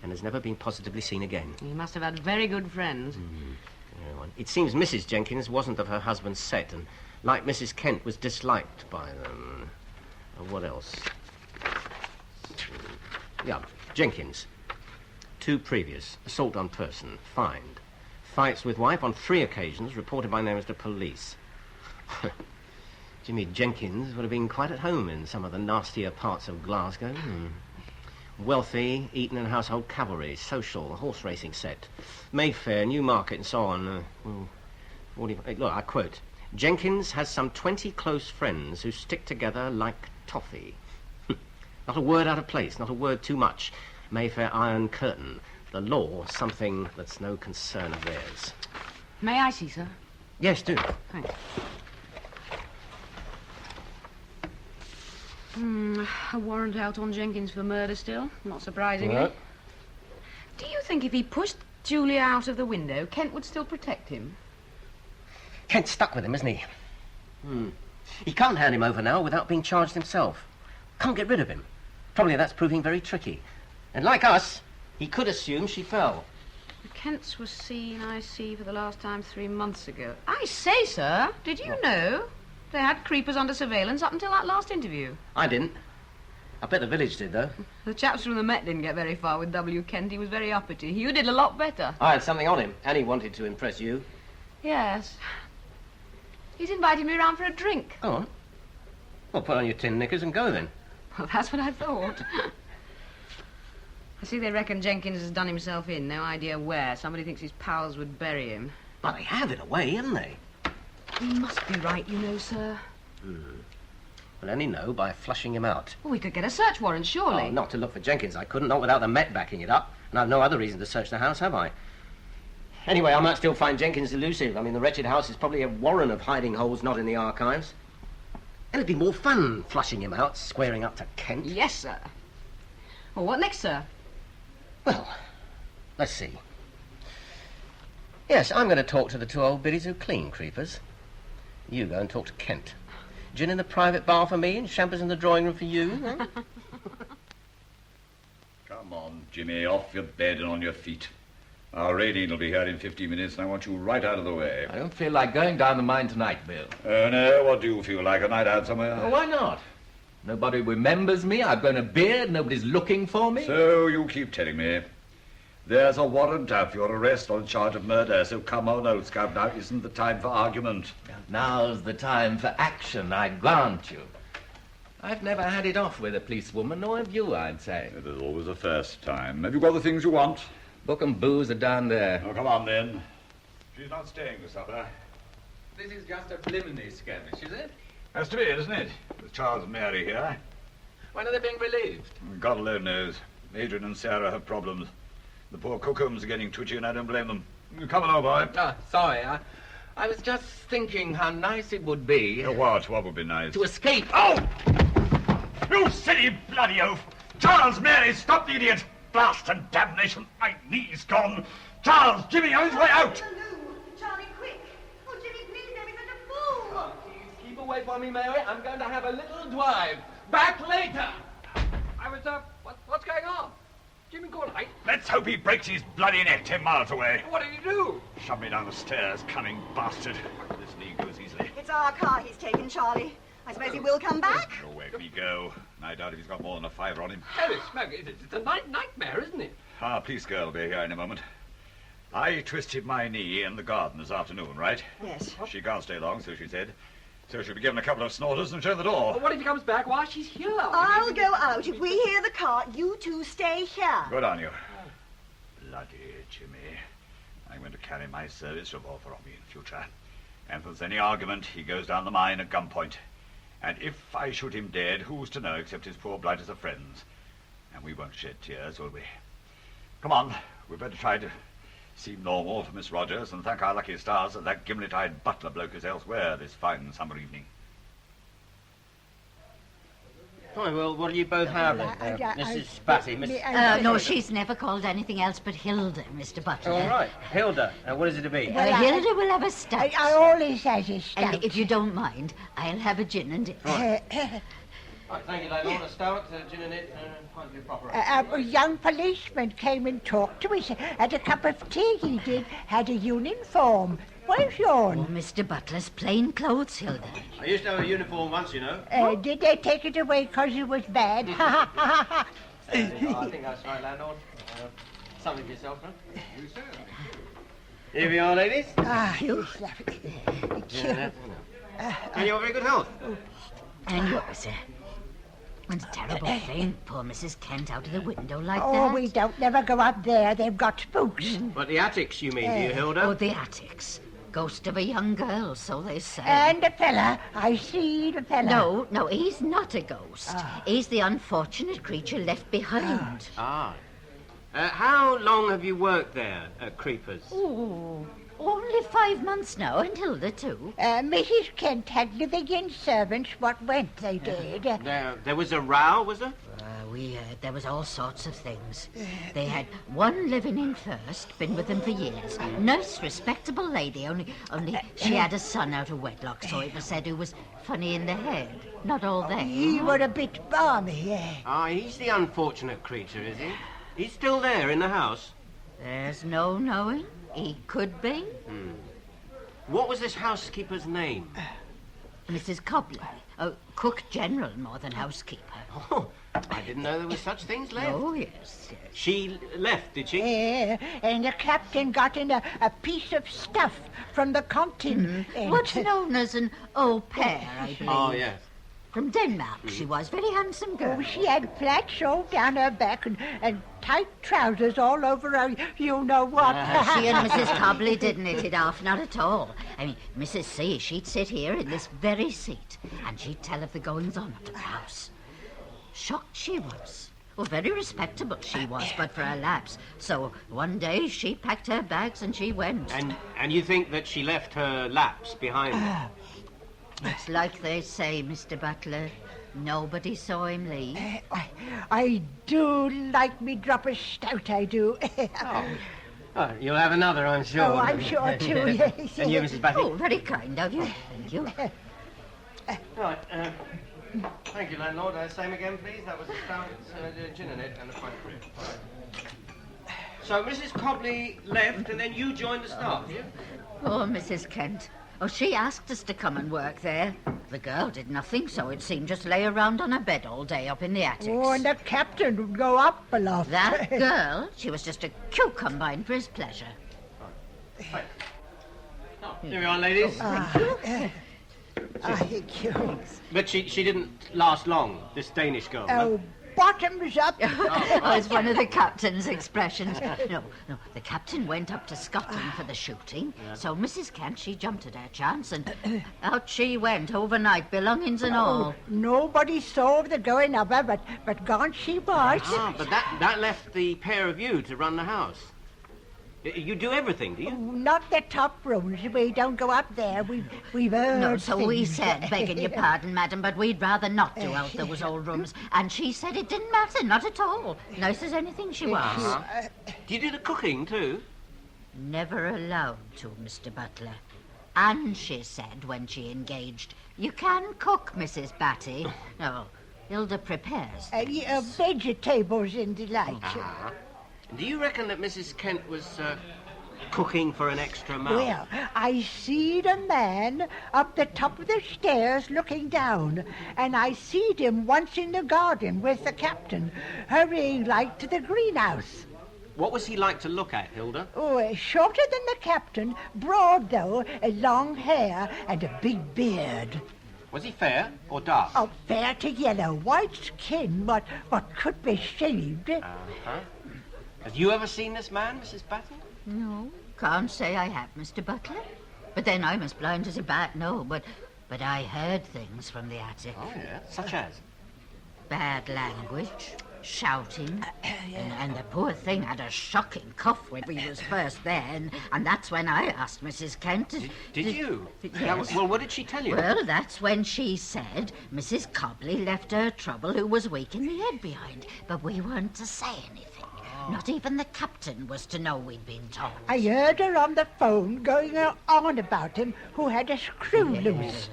and has never been positively seen again. He must have had very good friends. It seems Mrs. Jenkins wasn't of her husband's set, and, like Mrs. Kent, was disliked by them. What else? Yeah, Jenkins. 2 previous. Assault on person. Fined. Fights with wife on 3 occasions, reported by neighbours to police. Jimmy Jenkins would have been quite at home in some of the nastier parts of Glasgow. Wealthy, Eton and household cavalry, social, horse racing set, Mayfair, Newmarket and so on. Look, I quote, Jenkins has some 20 close friends who stick together like toffee. Not a word out of place, not a word too much. Mayfair Iron Curtain. The law, something that's no concern of theirs. May I see, sir? Yes, do. Thanks. A warrant out on Jenkins for murder still, not surprisingly. Right. Do you think if he pushed Julia out of the window, Kent would still protect him? Kent's stuck with him, isn't he? He can't hand him over now without being charged himself. Can't get rid of him. Probably that's proving very tricky. And like us, he could assume she fell. The Kents were seen, I see, for the last time 3 months ago. I say, sir, did you know they had creepers under surveillance up until that last interview? I didn't. I bet the village did, though. The chaps from the Met didn't get very far with W. Kent. He was very uppity. You did a lot better. I had something on him, and he wanted to impress you. Yes. He's invited me round for a drink. Go on. Well, put on your tin knickers and go, then. Well, that's what I thought. I see they reckon Jenkins has done himself in. No idea where. Somebody thinks his pals would bury him. Well, they have, in a way, haven't they? We must be right, you know, sir. We'll only know by flushing him out. Well, we could get a search warrant, surely. Oh, not to look for Jenkins, I couldn't. Not without the Met backing it up. And I've no other reason to search the house, have I? Anyway, I might still find Jenkins elusive. I mean, the wretched house is probably a warren of hiding holes not in the archives. And it'd be more fun flushing him out, squaring up to Kent. Yes, sir. Well, what next, sir? Well, let's see. Yes, I'm going to talk to the 2 old biddies who clean creepers. You go and talk to Kent. Gin in the private bar for me and champers in the drawing room for you. Huh? Come on, Jimmy, off your bed and on your feet. Our raiding will be here in 15 minutes, and I want you right out of the way. I don't feel like going down the mine tonight, Bill. Oh, no, what do you feel like? A night out somewhere? Well, why not? Nobody remembers me, I've grown a beard, nobody's looking for me. So you keep telling me. There's a warrant out for your arrest on charge of murder, so come on, old scout, now isn't the time for argument. Now's the time for action, I grant you. I've never had it off with a policewoman, nor have you, I'd say. It is always the first time. Have you got the things you want? Book and booze are down there. Oh, come on, then. She's not staying this supper. This is just a preliminary skirmish, is it? Has to be, isn't it? With Charles and Mary here. When are they being relieved? God alone knows. Adrian and Sarah have problems. The poor Cookums are getting twitchy, and I don't blame them. Come along, boy. Oh, sorry, I was just thinking how nice it would be... What? What would be nice? To escape... Oh! You silly bloody oaf! Charles, Mary, stop the idiot! Blast and damnation, my knee's gone! Charles, Jimmy, on his way out! Charlie, quick! Oh, Jimmy, please, don't be such a fool! Oh, please, keep away from me, Mary. I'm going to have a little drive. Back later! What's going on? Jimmy Gorlight? Let's hope he breaks his bloody neck 10 miles away. What did you do? Shove me down the stairs, cunning bastard. This league goes easily. It's our car he's taken, Charlie. I suppose he will come back? No way can he go. I doubt if he's got more than a fiver on him. Holy smoke, it's a nightmare, isn't it? Our police girl will be here in a moment. I twisted my knee in the garden this afternoon, right? Yes. She can't stay long, so she said. So she'll be given a couple of snorters and show the door. Well, what if he comes back while she's here? I'll go out. If we hear the car, you two stay here. Good on you. Bloody Jimmy. I'm going to carry my service revolver on me in future. And if there's any argument, he goes down the mine at gunpoint. And if I shoot him dead, who's to know except his poor blighters of friends? And we won't shed tears, will we? Come on, we'd better try to seem normal to Miss Rogers and thank our lucky stars that that gimlet-eyed butler bloke is elsewhere this fine summer evening. Oh, well, what do you both have then? Mrs. Batty, Mrs. No, she's never called anything else but Hilda, Mr. Butler. All right, Hilda. What is it to be? Hilda will have a stout. I always has a stout. And if you don't mind, I'll have a gin and it. Right, thank you, Lord. A stout, gin and it, quite be proper. A young policeman came and talked to us, had a cup of tea, he did, had a uniform. Where's yours? Oh, Mr. Butler's plain clothes, Hilda. I used to have a uniform once, you know. Did they take it away because it was bad? I think that's right, landlord. Something for yourself, huh? Here we are, ladies. You And you're very good health. And yours, sir. It's a terrible thing, poor Mrs. Kent out of the window like that. Oh, we don't never go up there. They've got spooks. But the attics, you mean, do you, Hilda? Oh, the attics. Ghost of a young girl, so they say. And the fella. I see the fella. No, he's not a ghost. He's the unfortunate creature left behind. How long have you worked there at Creepers? Oh, only 5 months now, and Hilda too. Mrs. Kent had living-in servants. What went they did. There was a row, was there? We heard there was all sorts of things. They had one living in first, been with them for years. Nice, respectable lady, only she had a son out of wedlock, so it was said who was funny in the head. Not all there. He were a bit balmy, He's the unfortunate creature, is he? He's still there in the house? There's no knowing. He could be. What was this housekeeper's name? Mrs. Cobley. Cook general more than housekeeper. Oh, I didn't know there were such things left. Oh, yes. She left, did she? And the captain got in a piece of stuff from the continent. What's known as an au pair, I believe. Oh, yes. From Denmark, she was. Very handsome girl. Oh, she had flat all down her back and tight trousers all over her, you know what. She and Mrs. Cobley didn't hit it off, not at all. I mean, Mrs. C, she'd sit here in this very seat, and she'd tell of the goings-on of the house. Shocked she was. Well, very respectable she was, but for her lapse. So one day she packed her bags and she went. And you think that she left her laps behind her? It's like they say, Mr. Butler. Nobody saw him leave. I do like me drop a stout, I do. Oh, you'll have another, I'm sure. Oh, I'm sure too, yes. And you, Mrs. Batty? Oh, very kind of you. Thank you. Right, thank you, landlord. Same again, please. That was a stout, gin and it, and a pint of beer. So Mrs. Cobley left, and then you joined the staff, did you? Oh, Mrs. Kent. Oh, she asked us to come and work there. The girl did nothing, so it seemed just lay around on her bed all day up in the attics. Oh, and the captain would go up aloft. That girl, she was just a cucumber for his pleasure. Right. Oh, here we are, ladies. Thank you. But she didn't last long, this Danish girl. Oh, bottoms up. Oh, it's one of the captain's expressions. No, the captain went up to Scotland for the shooting, so Mrs. Kent, she jumped at her chance, and out she went overnight, belongings and all. Nobody saw the going of her, but gone she was. But that left the pair of you to run the house. You do everything, do you? Not the top rooms. We don't go up there. We've heard No, so we things. said, begging your pardon, madam, but we'd rather not do out those old rooms. And she said it didn't matter, not at all. Nice as anything she was. Do you do the cooking, too? Never allowed to, Mr. Butler. And she said when she engaged, you can cook, Mrs. Batty. No, Hilda prepares. Vegetables and the like. Do you reckon that Mrs. Kent was cooking for an extra mouth? Well, I seed a man up the top of the stairs looking down, and I seed him once in the garden with the captain, hurrying like to the greenhouse. What was he like to look at, Hilda? Oh, shorter than the captain, broad though, long hair and a big beard. Was he fair or dark? Oh, fair to yellow, white skin, but could be shaved. Uh-huh. Have you ever seen this man, Mrs. Batten? No, can't say I have, Mr. Butler. But then I'm as blind as a bat, no, but I heard things from the attic. Oh, yeah. Such as? Bad language, shouting, and the poor thing had a shocking cough when we was first there, and that's when I asked Mrs. Kent. Did you? Yes. Now, well, what did she tell you? Well, that's when she said Mrs. Cobley left her trouble who was weak in the head behind, but we weren't to say anything. Not even the captain was to know we'd been told. I heard her on the phone going on about him who had a screw loose.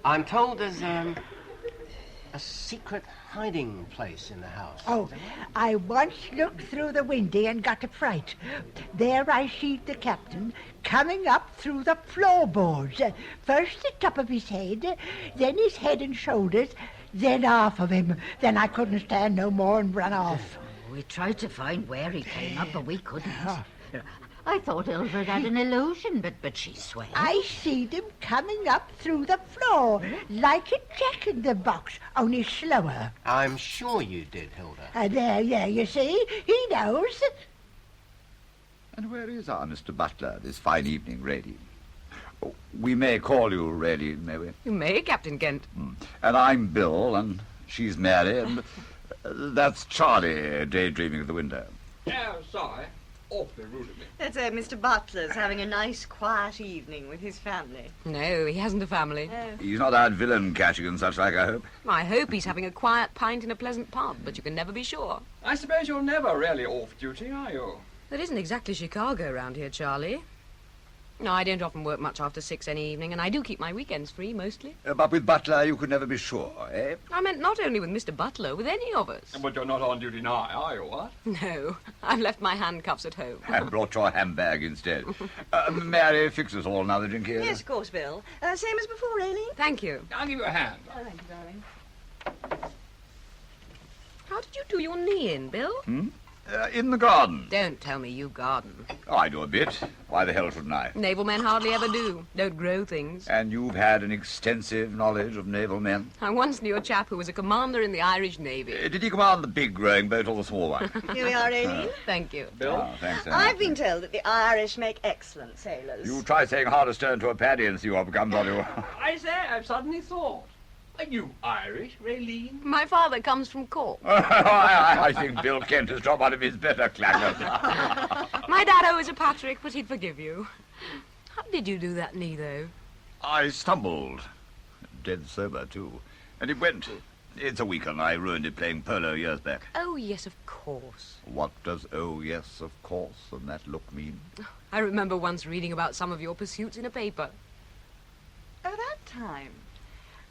I'm told there's a secret hiding place in the house. Oh, I once looked through the window and got a fright. There I seed the captain coming up through the floorboards. First the top of his head, then his head and shoulders, then half of him. Then I couldn't stand no more and ran off. We tried to find where he came up, but we couldn't. I thought Ilford had an illusion, but she swears. I seed him coming up through the floor, like a jack-in-the-box, only slower. I'm sure you did, Hilda. There, you see, he knows. And where is our Mr. Butler this fine evening, Raylene? Oh, we may call you Raylene, may we? You may, Captain Kent. And I'm Bill, and she's Mary, and that's Charlie daydreaming at the window. Yeah, sorry. Awfully rude of me. That's Mr. Butler's having a nice, quiet evening with his family. No, he hasn't a family. He's not out villain catching and such like, I hope. I hope he's having a quiet pint in a pleasant pub, but you can never be sure. I suppose you're never really off duty, are you? That isn't exactly Chicago round here, Charlie. No, I don't often work much after 6 any evening, and I do keep my weekends free, mostly. But with Butler, you could never be sure, eh? I meant not only with Mr. Butler, with any of us. But you're not on duty now, are you, what? No, I've left my handcuffs at home. And brought your handbag instead. Mary, fix us all another drink here. Yes, of course, Bill. Same as before, Raylene. Thank you. I'll give you a hand. Oh, thank you, darling. How did you do your knee in, Bill? In the garden. Don't tell me you garden. Oh, I do a bit. Why the hell shouldn't I? Naval men hardly ever do. Don't grow things. And you've had an extensive knowledge of naval men? I once knew a chap who was a commander in the Irish Navy. Did he command the big rowing boat or the small one? Here we are, Raylene. Thank you. Bill? Oh, thanks so I've much. been told that the Irish make excellent sailors. You try saying Hardestone to a paddy and see what becomes of you. I say, I've suddenly thought. Are you Irish, Raylene? My father comes from Cork. I think Bill Kent has dropped one of his better clackers. My dad owes a Patrick, but he'd forgive you. How did you do that knee, though? I stumbled. Dead sober, too. And it went. It's a weekend. I ruined it playing polo years back. Oh, yes, of course. What does oh, yes, of course, and that look mean? I remember once reading about some of your pursuits in a paper. Oh, that time.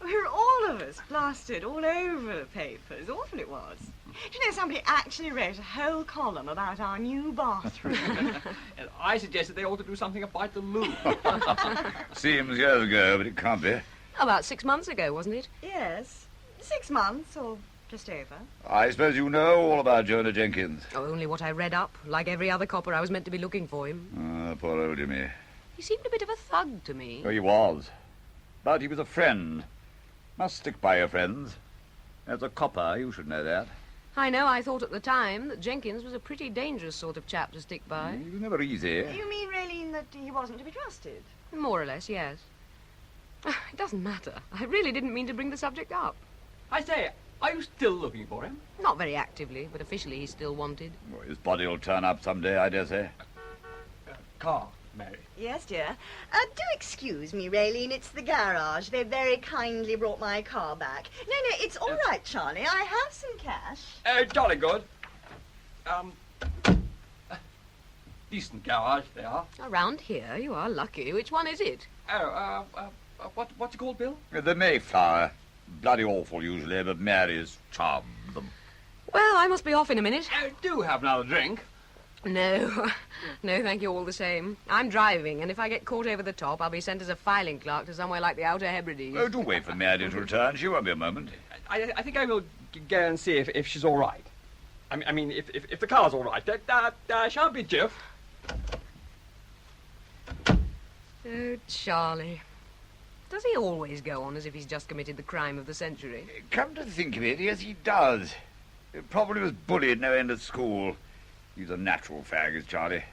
We were all of us plastered all over the papers. Awful it was. Do you know, somebody actually wrote a whole column about our new bathroom. And I suggested they ought to do something about the loo. Seems years ago, but it can't be. About 6 months ago, wasn't it? Yes. 6 months, or just over. I suppose you know all about Jonah Jenkins. Oh, only what I read up. Like every other copper, I was meant to be looking for him. Poor old me. He seemed a bit of a thug to me. Oh, he was. But he was a friend. Must stick by your friends. As a copper, you should know that. I know, I thought at the time that Jenkins was a pretty dangerous sort of chap to stick by. He was never easy. You mean, Raylene, that he wasn't to be trusted? More or less, yes. It doesn't matter. I really didn't mean to bring the subject up. I say, are you still looking for him? Not very actively, but officially he's still wanted. Well, his body will turn up someday, I dare say. Car, Mary. Yes, dear. Do excuse me, Raylene, it's the garage. They very kindly brought my car back. No, it's all right, Charlie. I have some cash. Jolly good. Decent garage they are. Around here, you are lucky. Which one is it? What's it called, Bill? The Mayflower. Bloody awful usually, but Mary's charmed them. Well, I must be off in a minute. Do have another drink. No. No, thank you all the same. I'm driving, and if I get caught over the top, I'll be sent as a filing clerk to somewhere like the Outer Hebrides. Oh, do wait for Mary to return. She won't be a moment. I think I will go and see if she's all right. I mean, if the car's all right. Shan't be Jeff. Oh, Charlie. Does he always go on as if he's just committed the crime of the century? Come to think of it, yes, he does. He probably was bullied no end at school. He's a natural fag, is Charlie.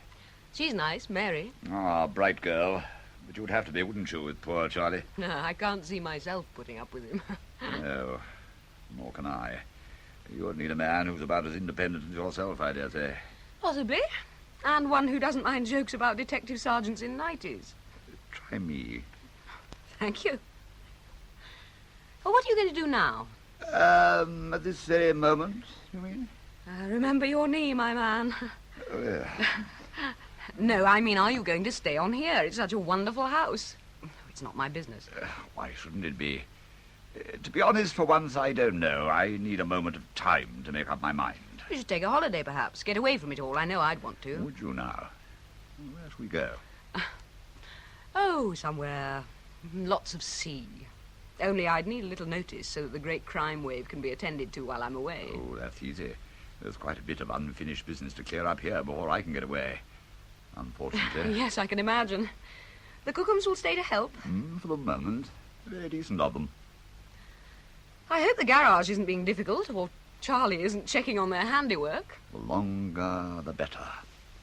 She's nice, Mary. Ah, bright girl. But you would have to be, wouldn't you, with poor Charlie? No, I can't see myself putting up with him. No, nor can I. You'd need a man who's about as independent as yourself, I dare say. Possibly. And one who doesn't mind jokes about detective sergeants in 90s. Try me. Thank you. Well, what are you going to do now? At this very moment, you mean? Remember your knee, my man. Oh, yeah. No, I mean, are you going to stay on here? It's such a wonderful house. It's not my business. Why shouldn't it be? To be honest, for once, I don't know. I need a moment of time to make up my mind. You should take a holiday, perhaps. Get away from it all. I know I'd want to. Would you now? Where should we go? Oh, somewhere. Lots of sea. Only I'd need a little notice so that the great crime wave can be attended to while I'm away. Oh, that's easy. There's quite a bit of unfinished business to clear up here before I can get away. Unfortunately. Yes, I can imagine. The Cookhams will stay to help. For the moment. Very decent of them. I hope the garage isn't being difficult, or Charlie isn't checking on their handiwork. The longer, the better,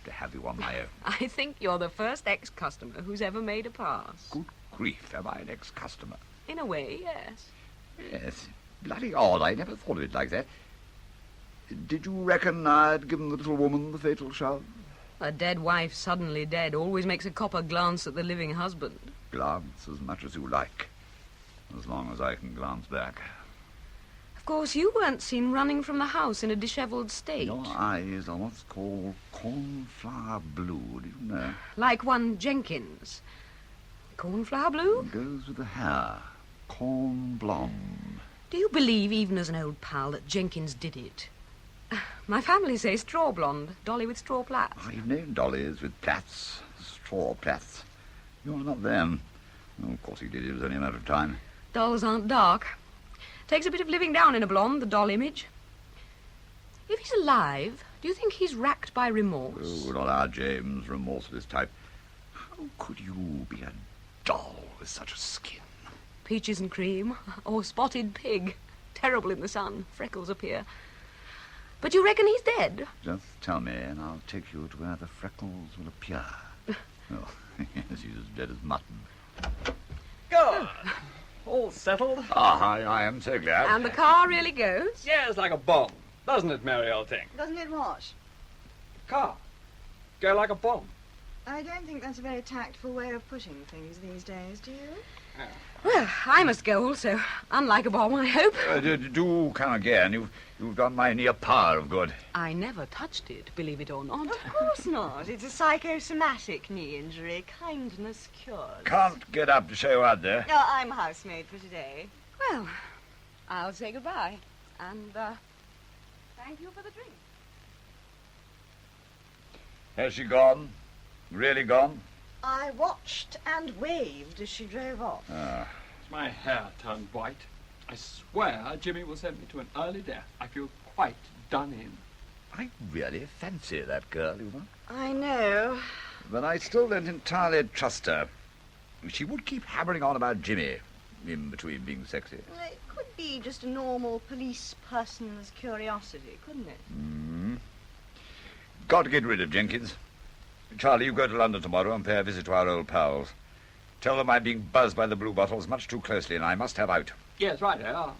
to have you on my own. I think you're the first ex-customer who's ever made a pass. Good grief, am I an ex-customer? In a way, yes. Yes. Bloody odd, I never thought of it like that. Did you reckon I'd given the little woman the fatal shove? A dead wife suddenly dead always makes a copper glance at the living husband. Glance as much as you like, as long as I can glance back. Of course, you weren't seen running from the house in a dishevelled state. Your eyes are what's called cornflower blue, do you know? Like one Jenkins. Cornflower blue? It goes with the hair. Corn blonde. Do you believe, even as an old pal, that Jenkins did it? My family say straw blonde, Dolly with straw plaits. I've known dollies with plaits, straw plaits. You're not them. Oh, of course he did. It was only a matter of time. Dolls aren't dark. Takes a bit of living down in a blonde, the doll image. If he's alive, do you think he's racked by remorse? Oh, not our James, remorseless type. How could you be a doll with such a skin? Peaches and cream, or spotted pig. Terrible in the sun, freckles appear. But you reckon he's dead? Just tell me, and I'll take you to where the freckles will appear. Oh, yes, he's as dead as mutton. Go! All settled? Ah, I am so glad. And the car really goes? Yeah, it's like a bomb. Doesn't it, Mary, old thing? Doesn't it what? Car. Go like a bomb. I don't think that's a very tactful way of putting things these days, do you? Well, I must go also. Unlike a bomb, I hope. Do come again. You've done my knee a power of good. I never touched it, believe it or not. Of course not. It's a psychosomatic knee injury. Kindness cures. Can't get up to show out there. Oh, I'm housemaid for today. Well, I'll say goodbye. And, thank you for the drink. Has she gone? Really gone? I watched and waved as she drove off. My hair turned white. I swear Jimmy will send me to an early death. I feel quite done in. I really fancy that girl, you know. I know. But I still don't entirely trust her. She would keep hammering on about Jimmy, in between being sexy. It could be just a normal police person's curiosity, couldn't it? Got to get rid of Jenkins. Charlie, you go to London tomorrow and pay a visit to our old pals. Tell them I'm being buzzed by the blue bottles much too closely and I must have out. Yes, right, I'll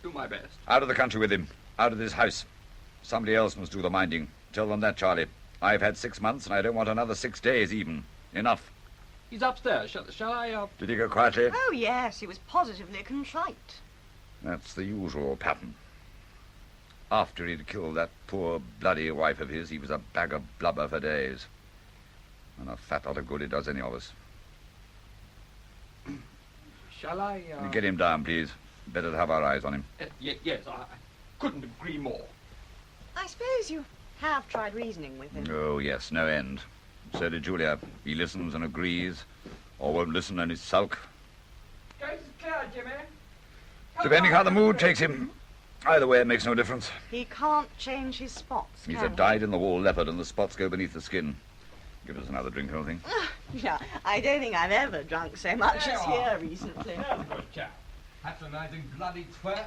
do my best. Out of the country with him. Out of this house. Somebody else must do the minding. Tell them that, Charlie. I've had 6 months and I don't want another 6 days even. Enough. He's upstairs. Shall I, Did he go quietly? Oh, yes, he was positively contrite. That's the usual pattern. After he'd killed that poor bloody wife of his, he was a bag of blubber for days. And a fat lot of good it does any of us. Shall I, Get him down, please. Better to have our eyes on him. Yes, I couldn't agree more. I suppose you have tried reasoning with him. Oh, yes, no end. So did Julia. He listens and agrees, or won't listen and is sulk. Coast is clear, Jimmy. Depending how the mood takes him. Either way, it makes no difference. He can't change his spots, He's can a he? dyed-in-the-wool leopard, and the spots go beneath the skin. Give us another drink, old thing. Yeah, I don't think I've ever drunk so much as here recently. Good chap. Patronising bloody twerp.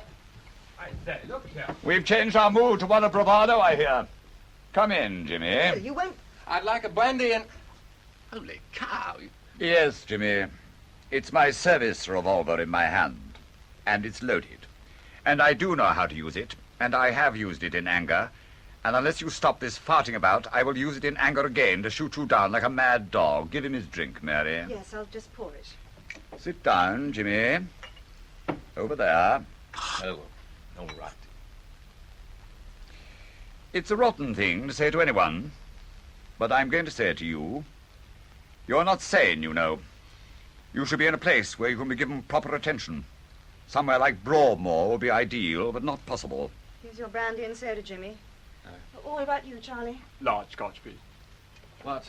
I say, look here. We've changed our mood to one of bravado, I hear. Come in, Jimmy. You won't... I'd like a brandy and... Holy cow. Yes, Jimmy. It's my service revolver in my hand, and it's loaded. And I do know how to use it, and I have used it in anger. And unless you stop this farting about, I will use it in anger again to shoot you down like a mad dog. Give him his drink, Mary. Yes, I'll just pour it. Sit down, Jimmy. Over there. Oh, all right. It's a rotten thing to say to anyone, but I'm going to say it to you. You're not sane, you know. You should be in a place where you can be given proper attention. Somewhere like Broadmoor would be ideal, but not possible. Here's your brandy and soda, Jimmy. What about you, Charlie? Large Scotch, please. What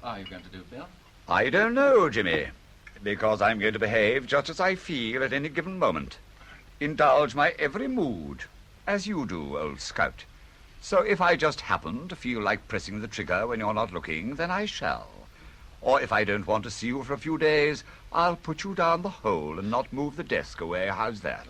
are you going to do, Bill? I don't know, Jimmy, because I'm going to behave just as I feel at any given moment. Indulge my every mood, as you do, old scout. So if I just happen to feel like pressing the trigger when you're not looking, then I shall. Or if I don't want to see you for a few days, I'll put you down the hole and not move the desk away. How's that?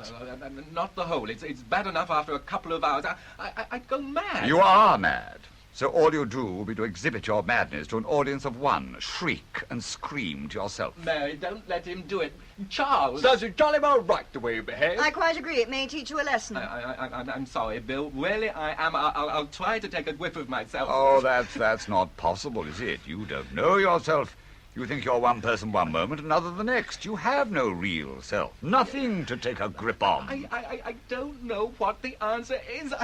Not the whole. It's bad enough after a couple of hours. I'd go mad. You are mad. So all you do will be to exhibit your madness to an audience of one, shriek and scream to yourself. Mary, don't let him do it. Charles! Does it jolly well right the way you behave? I quite agree. It may teach you a lesson. I'm sorry, Bill. Really, I am. I'll try to take a whiff of myself. Oh, that's not possible, is it? You don't know yourself. You think you're one person one moment, another the next. You have no real self. Nothing to take a grip on. I don't know what the answer is.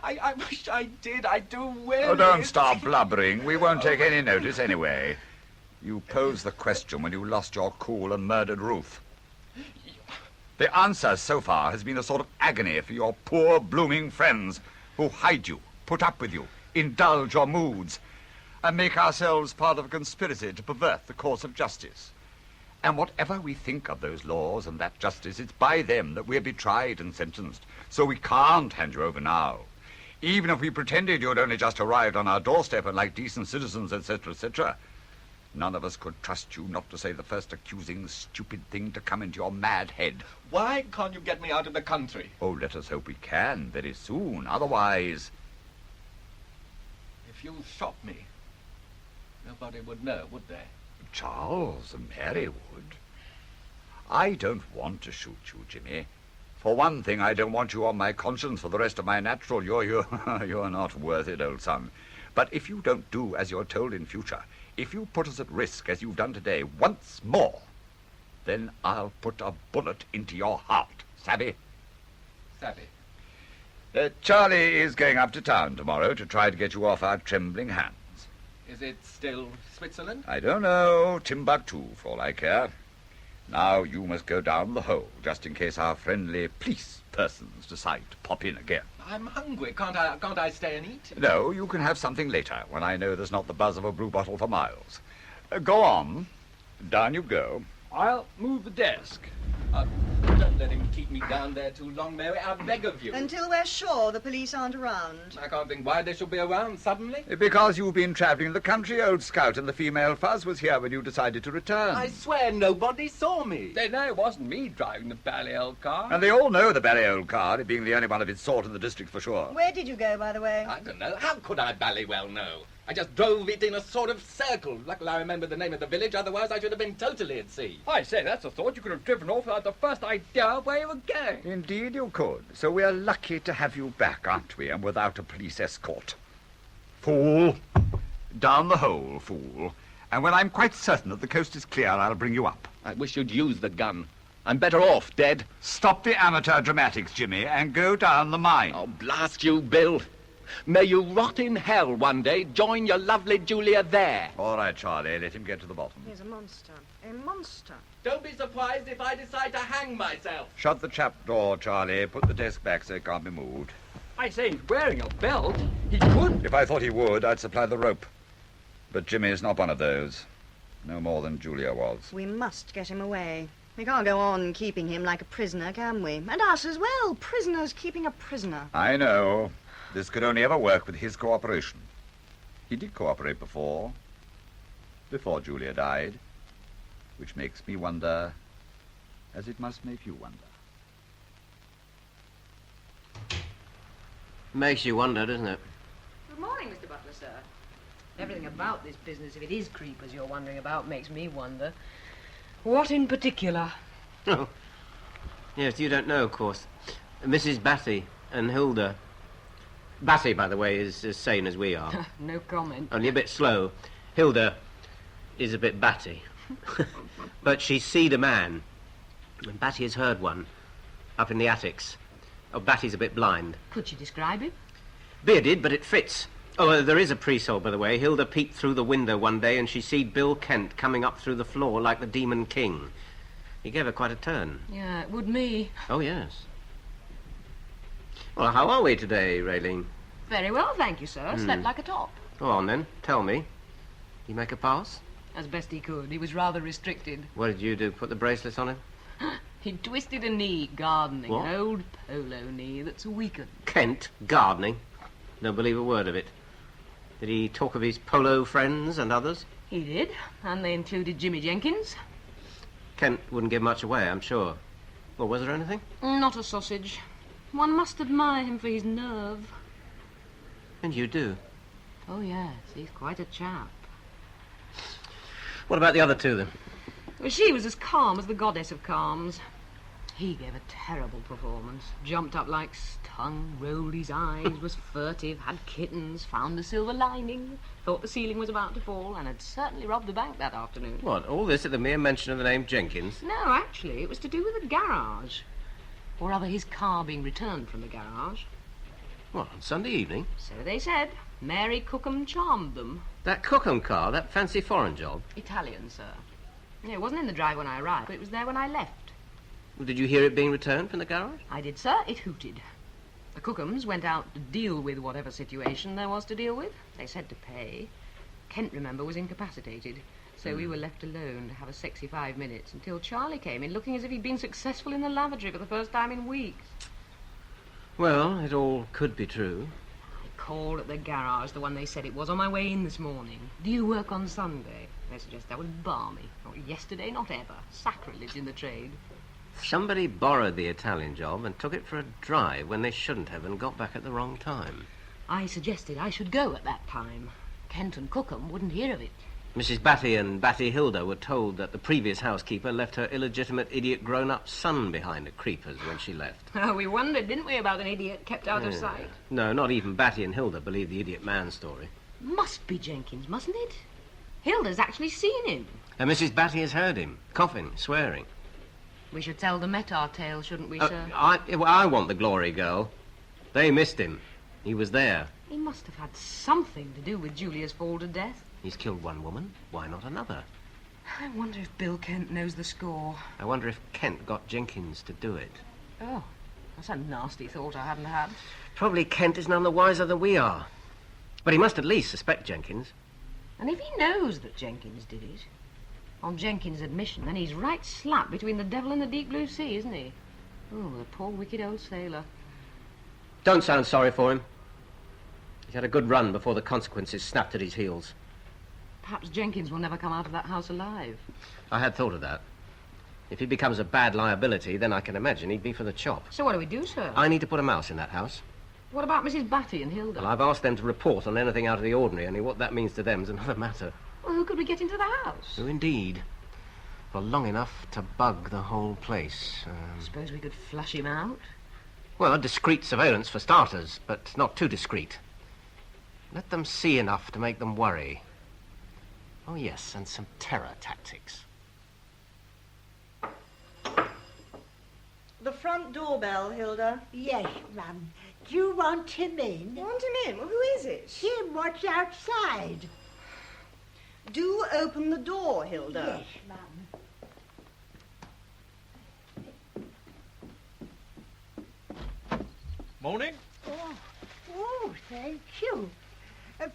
I wish I did. I do really. Oh, don't start blubbering. We won't take any notice anyway. You posed the question when you lost your cool and murdered Ruth. The answer so far has been a sort of agony for your poor blooming friends who hide you, put up with you, indulge your moods, and make ourselves part of a conspiracy to pervert the course of justice. And whatever we think of those laws and that justice, it's by them that we're be tried and sentenced. So we can't hand you over now. Even if we pretended you'd only just arrived on our doorstep and like decent citizens, etc., etc., none of us could trust you not to say the first accusing, stupid thing to come into your mad head. Why can't you get me out of the country? Oh, let us hope we can very soon. Otherwise... If you shot me, nobody would know, would they? Charles and Mary would. I don't want to shoot you, Jimmy. For one thing, I don't want you on my conscience for the rest of my natural. You're not worth it, old son. But if you don't do as you're told in future, if you put us at risk as you've done today once more, then I'll put a bullet into your heart. Savvy? Savvy. Charlie is going up to town tomorrow to try to get you off our trembling hands. Is it still Switzerland? I don't know. Timbuktu, for all I care. Now you must go down the hole, just in case our friendly police persons decide to pop in again. I'm hungry. Can't I stay and eat? No, you can have something later, when I know there's not the buzz of a brew bottle for miles. Go on. Down you go. I'll move the desk. Don't let him keep me down there too long, Mary. I beg of you. Until we're sure the police aren't around. I can't think why they should be around suddenly. Because you've been travelling the country, old scout, and the female fuzz was here when you decided to return. I swear nobody saw me. They know it wasn't me driving the bally old car. And they all know the bally old car, it being the only one of its sort in the district for sure. Where did you go, by the way? I don't know. How could I bally well know? I just drove it in a sort of circle. Luckily I remember the name of the village, otherwise I should have been totally at sea. I say, that's a thought. You could have driven off without the first idea where you were going. Indeed you could. So we're lucky to have you back, aren't we, and without a police escort. Fool. Down the hole, fool. And when I'm quite certain that the coast is clear, I'll bring you up. I wish you'd use the gun. I'm better off dead. Stop the amateur dramatics, Jimmy, and go down the mine. Oh, blast you, Bill. May you rot in hell one day. Join your lovely Julia there. All right, Charlie, let him get to the bottom. He's a monster. A monster. Don't be surprised if I decide to hang myself. Shut the trap door, Charlie. Put the desk back so it can't be moved. I say, he's wearing a belt. He could. If I thought he would, I'd supply the rope. But Jimmy's not one of those. No more than Julia was. We must get him away. We can't go on keeping him like a prisoner, can we? And us as well. Prisoners keeping a prisoner. I know. This could only ever work with his cooperation. He did cooperate before. before Julia died, which makes me wonder, as it must make you wonder. Makes you wonder, doesn't it? Good morning, Mr. Butler, sir. Everything about this business, if it is creepers you're wondering about, makes me wonder. What in particular? Oh, yes, you don't know, of course. Mrs. Batty and Hilda. Batty, by the way, is as sane as we are. No comment. Only a bit slow. Hilda is a bit batty. But she's seed a man. And Batty has heard one up in the attics. Oh, Batty's a bit blind. Could you describe him? Bearded, but it fits. Oh, there is a pre-soul, by the way. Hilda peeked through the window one day and she seed Bill Kent coming up through the floor like the Demon King. He gave her quite a turn. Yeah, it would me. Oh, yes. Well, how are we today, Raylene? Very well, thank you, sir. Slept like a top. Go on, then. Tell me. You make a pass? As best he could. He was rather restricted. What did you do? Put the bracelets on him? He twisted a knee gardening. What? An old polo knee that's weakened. Kent, gardening? Don't believe a word of it. Did he talk of his polo friends and others? He did, and they included Jimmy Jenkins. Kent wouldn't give much away, I'm sure. Well, was there anything? Not a sausage. One must admire him for his nerve. And you do? Oh, yes, he's quite a chap. What about the other two, then? Well, she was as calm as the goddess of calms. He gave a terrible performance. Jumped up like stung, rolled his eyes, was furtive, had kittens, found a silver lining, thought the ceiling was about to fall, and had certainly robbed the bank that afternoon. What, all this at the mere mention of the name Jenkins? No, actually, it was to do with the garage. Or rather, his car being returned from the garage. What, on Sunday evening? So they said. Mary Cookham charmed them. That Cookham car, that fancy foreign job? Italian, sir. Yeah, it wasn't in the drive when I arrived, but it was there when I left. Well, did you hear it being returned from the garage? I did, sir. It hooted. The Cookhams went out to deal with whatever situation there was to deal with. They said to pay. Kent, remember, was incapacitated. So we were left alone to have a sexy 5 minutes until Charlie came in looking as if he'd been successful in the lavatory for the first time in weeks. Well, it all could be true. I called at the garage, the one they said it was, on my way in this morning. Do you work on Sunday? They suggest that was balmy. Not yesterday, not ever. Sacrilege in the trade. Somebody borrowed the Italian job and took it for a drive when they shouldn't have and got back at the wrong time. I suggested I should go at that time. Kent and Cookham wouldn't hear of it. Mrs. Batty and Batty Hilda were told that the previous housekeeper left her illegitimate idiot grown-up son behind at Creepers when she left. Oh, we wondered, didn't we, about an idiot kept out of sight? No, not even Batty and Hilda believed the idiot man story. Must be Jenkins, mustn't it? Hilda's actually seen him. And Mrs. Batty has heard him, coughing, swearing. We should tell the Met our tale, shouldn't we, sir? I want the glory girl. They missed him. He was there. He must have had something to do with Julia's fall to death. He's killed one woman. Why not another? I wonder if Bill Kent knows the score. I wonder if Kent got Jenkins to do it. Oh, that's a nasty thought I hadn't had. Probably Kent is none the wiser than we are. But he must at least suspect Jenkins. And if he knows that Jenkins did it, on Jenkins' admission, then he's right slap between the devil and the deep blue sea, isn't he? Oh, the poor wicked old sailor. Don't sound sorry for him. He's had a good run before the consequences snapped at his heels. Perhaps Jenkins will never come out of that house alive. I had thought of that. If he becomes a bad liability, then I can imagine he'd be for the chop. So what do we do, sir? I need to put a mouse in that house. What about Mrs. Batty and Hilda? Well, I've asked them to report on anything out of the ordinary, only what that means to them's another matter. Well, who could we get into the house? Oh, indeed. For long enough to bug the whole place. Suppose we could flush him out? Well, discreet surveillance for starters, but not too discreet. Let them see enough to make them worry. Oh, yes, and some terror tactics. The front doorbell, Hilda. Yes, ma'am. Do you want him in? Want him in? Well, who is it? Him what's outside. Do open the door, Hilda. Yes, ma'am. Morning. Oh, thank you.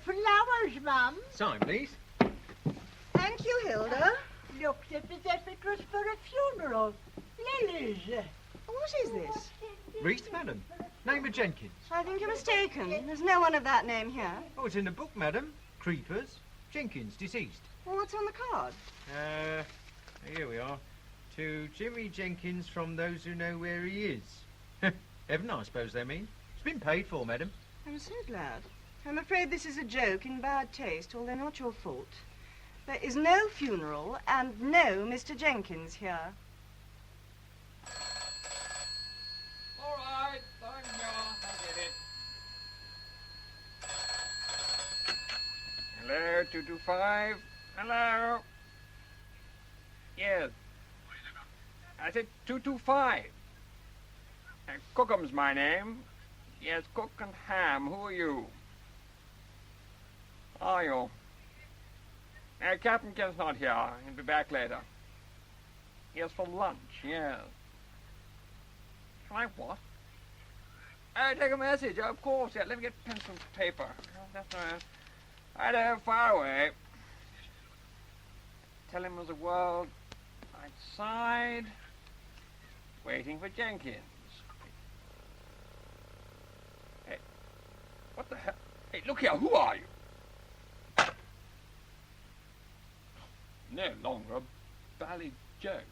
Flowers, ma'am. Sign, please. Thank you, Hilda. Looked as if it was for a funeral. Lilies. What is this? Reese, madam. Name of Jenkins. I think you're mistaken. There's no one of that name here. Oh, it's in the book, madam. Creepers. Jenkins, deceased. Well, what's on the card? Here we are. To Jimmy Jenkins from those who know where he is. Heaven, I suppose they mean. It's been paid for, madam. I'm so glad. I'm afraid this is a joke in bad taste, although not your fault. There is no funeral and no Mr. Jenkins here. All right, thank you. I get it. Hello, 225. Hello. Yes. I said 225. Cookham's my name. Yes, Cook and Ham. Who are you? Are you? Captain Kent's not here. He'll be back later. Yes, for lunch, yes. Shall I what? Take a message, of course. Yeah, let me get pencil and paper. That's right. Righto, far away. Tell him there's a world outside waiting for Jenkins. Hey, what the hell? Hey, look here, who are you? No longer a bally joke.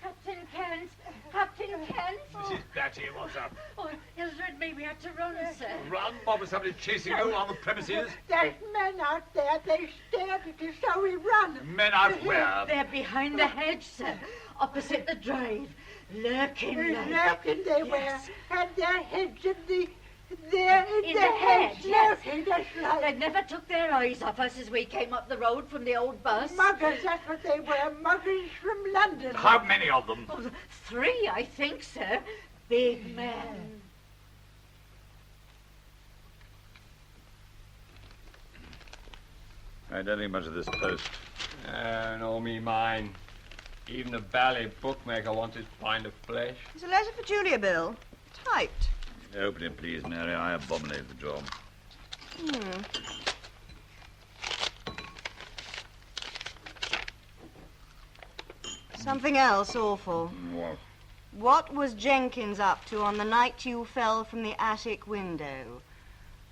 Captain Kent! Captain Kent! Mrs. Batty, what's up? Oh, Hildred made me have to run, sir. Run? What, was somebody chasing you on the premises? There's men out there. They stared at us, so we run. Men out where? They're behind the hedge, sir. Opposite the drive. Lurking they were. Yes. And their heads in the hedge, yes. Lurking, that's right. They never took their eyes off us as we came up the road from the old bus. Muggers, that's what they were. Muggers from London. How many of them? Oh, 3, I think, sir. Big men. I don't think much of this post. No, me mine. Even the bally bookmaker wants his pint of flesh. There's a letter for Julia, Bill. Typed. Open it, please, Mary. I abominate the job. Something else awful. What? What was Jenkins up to on the night you fell from the attic window?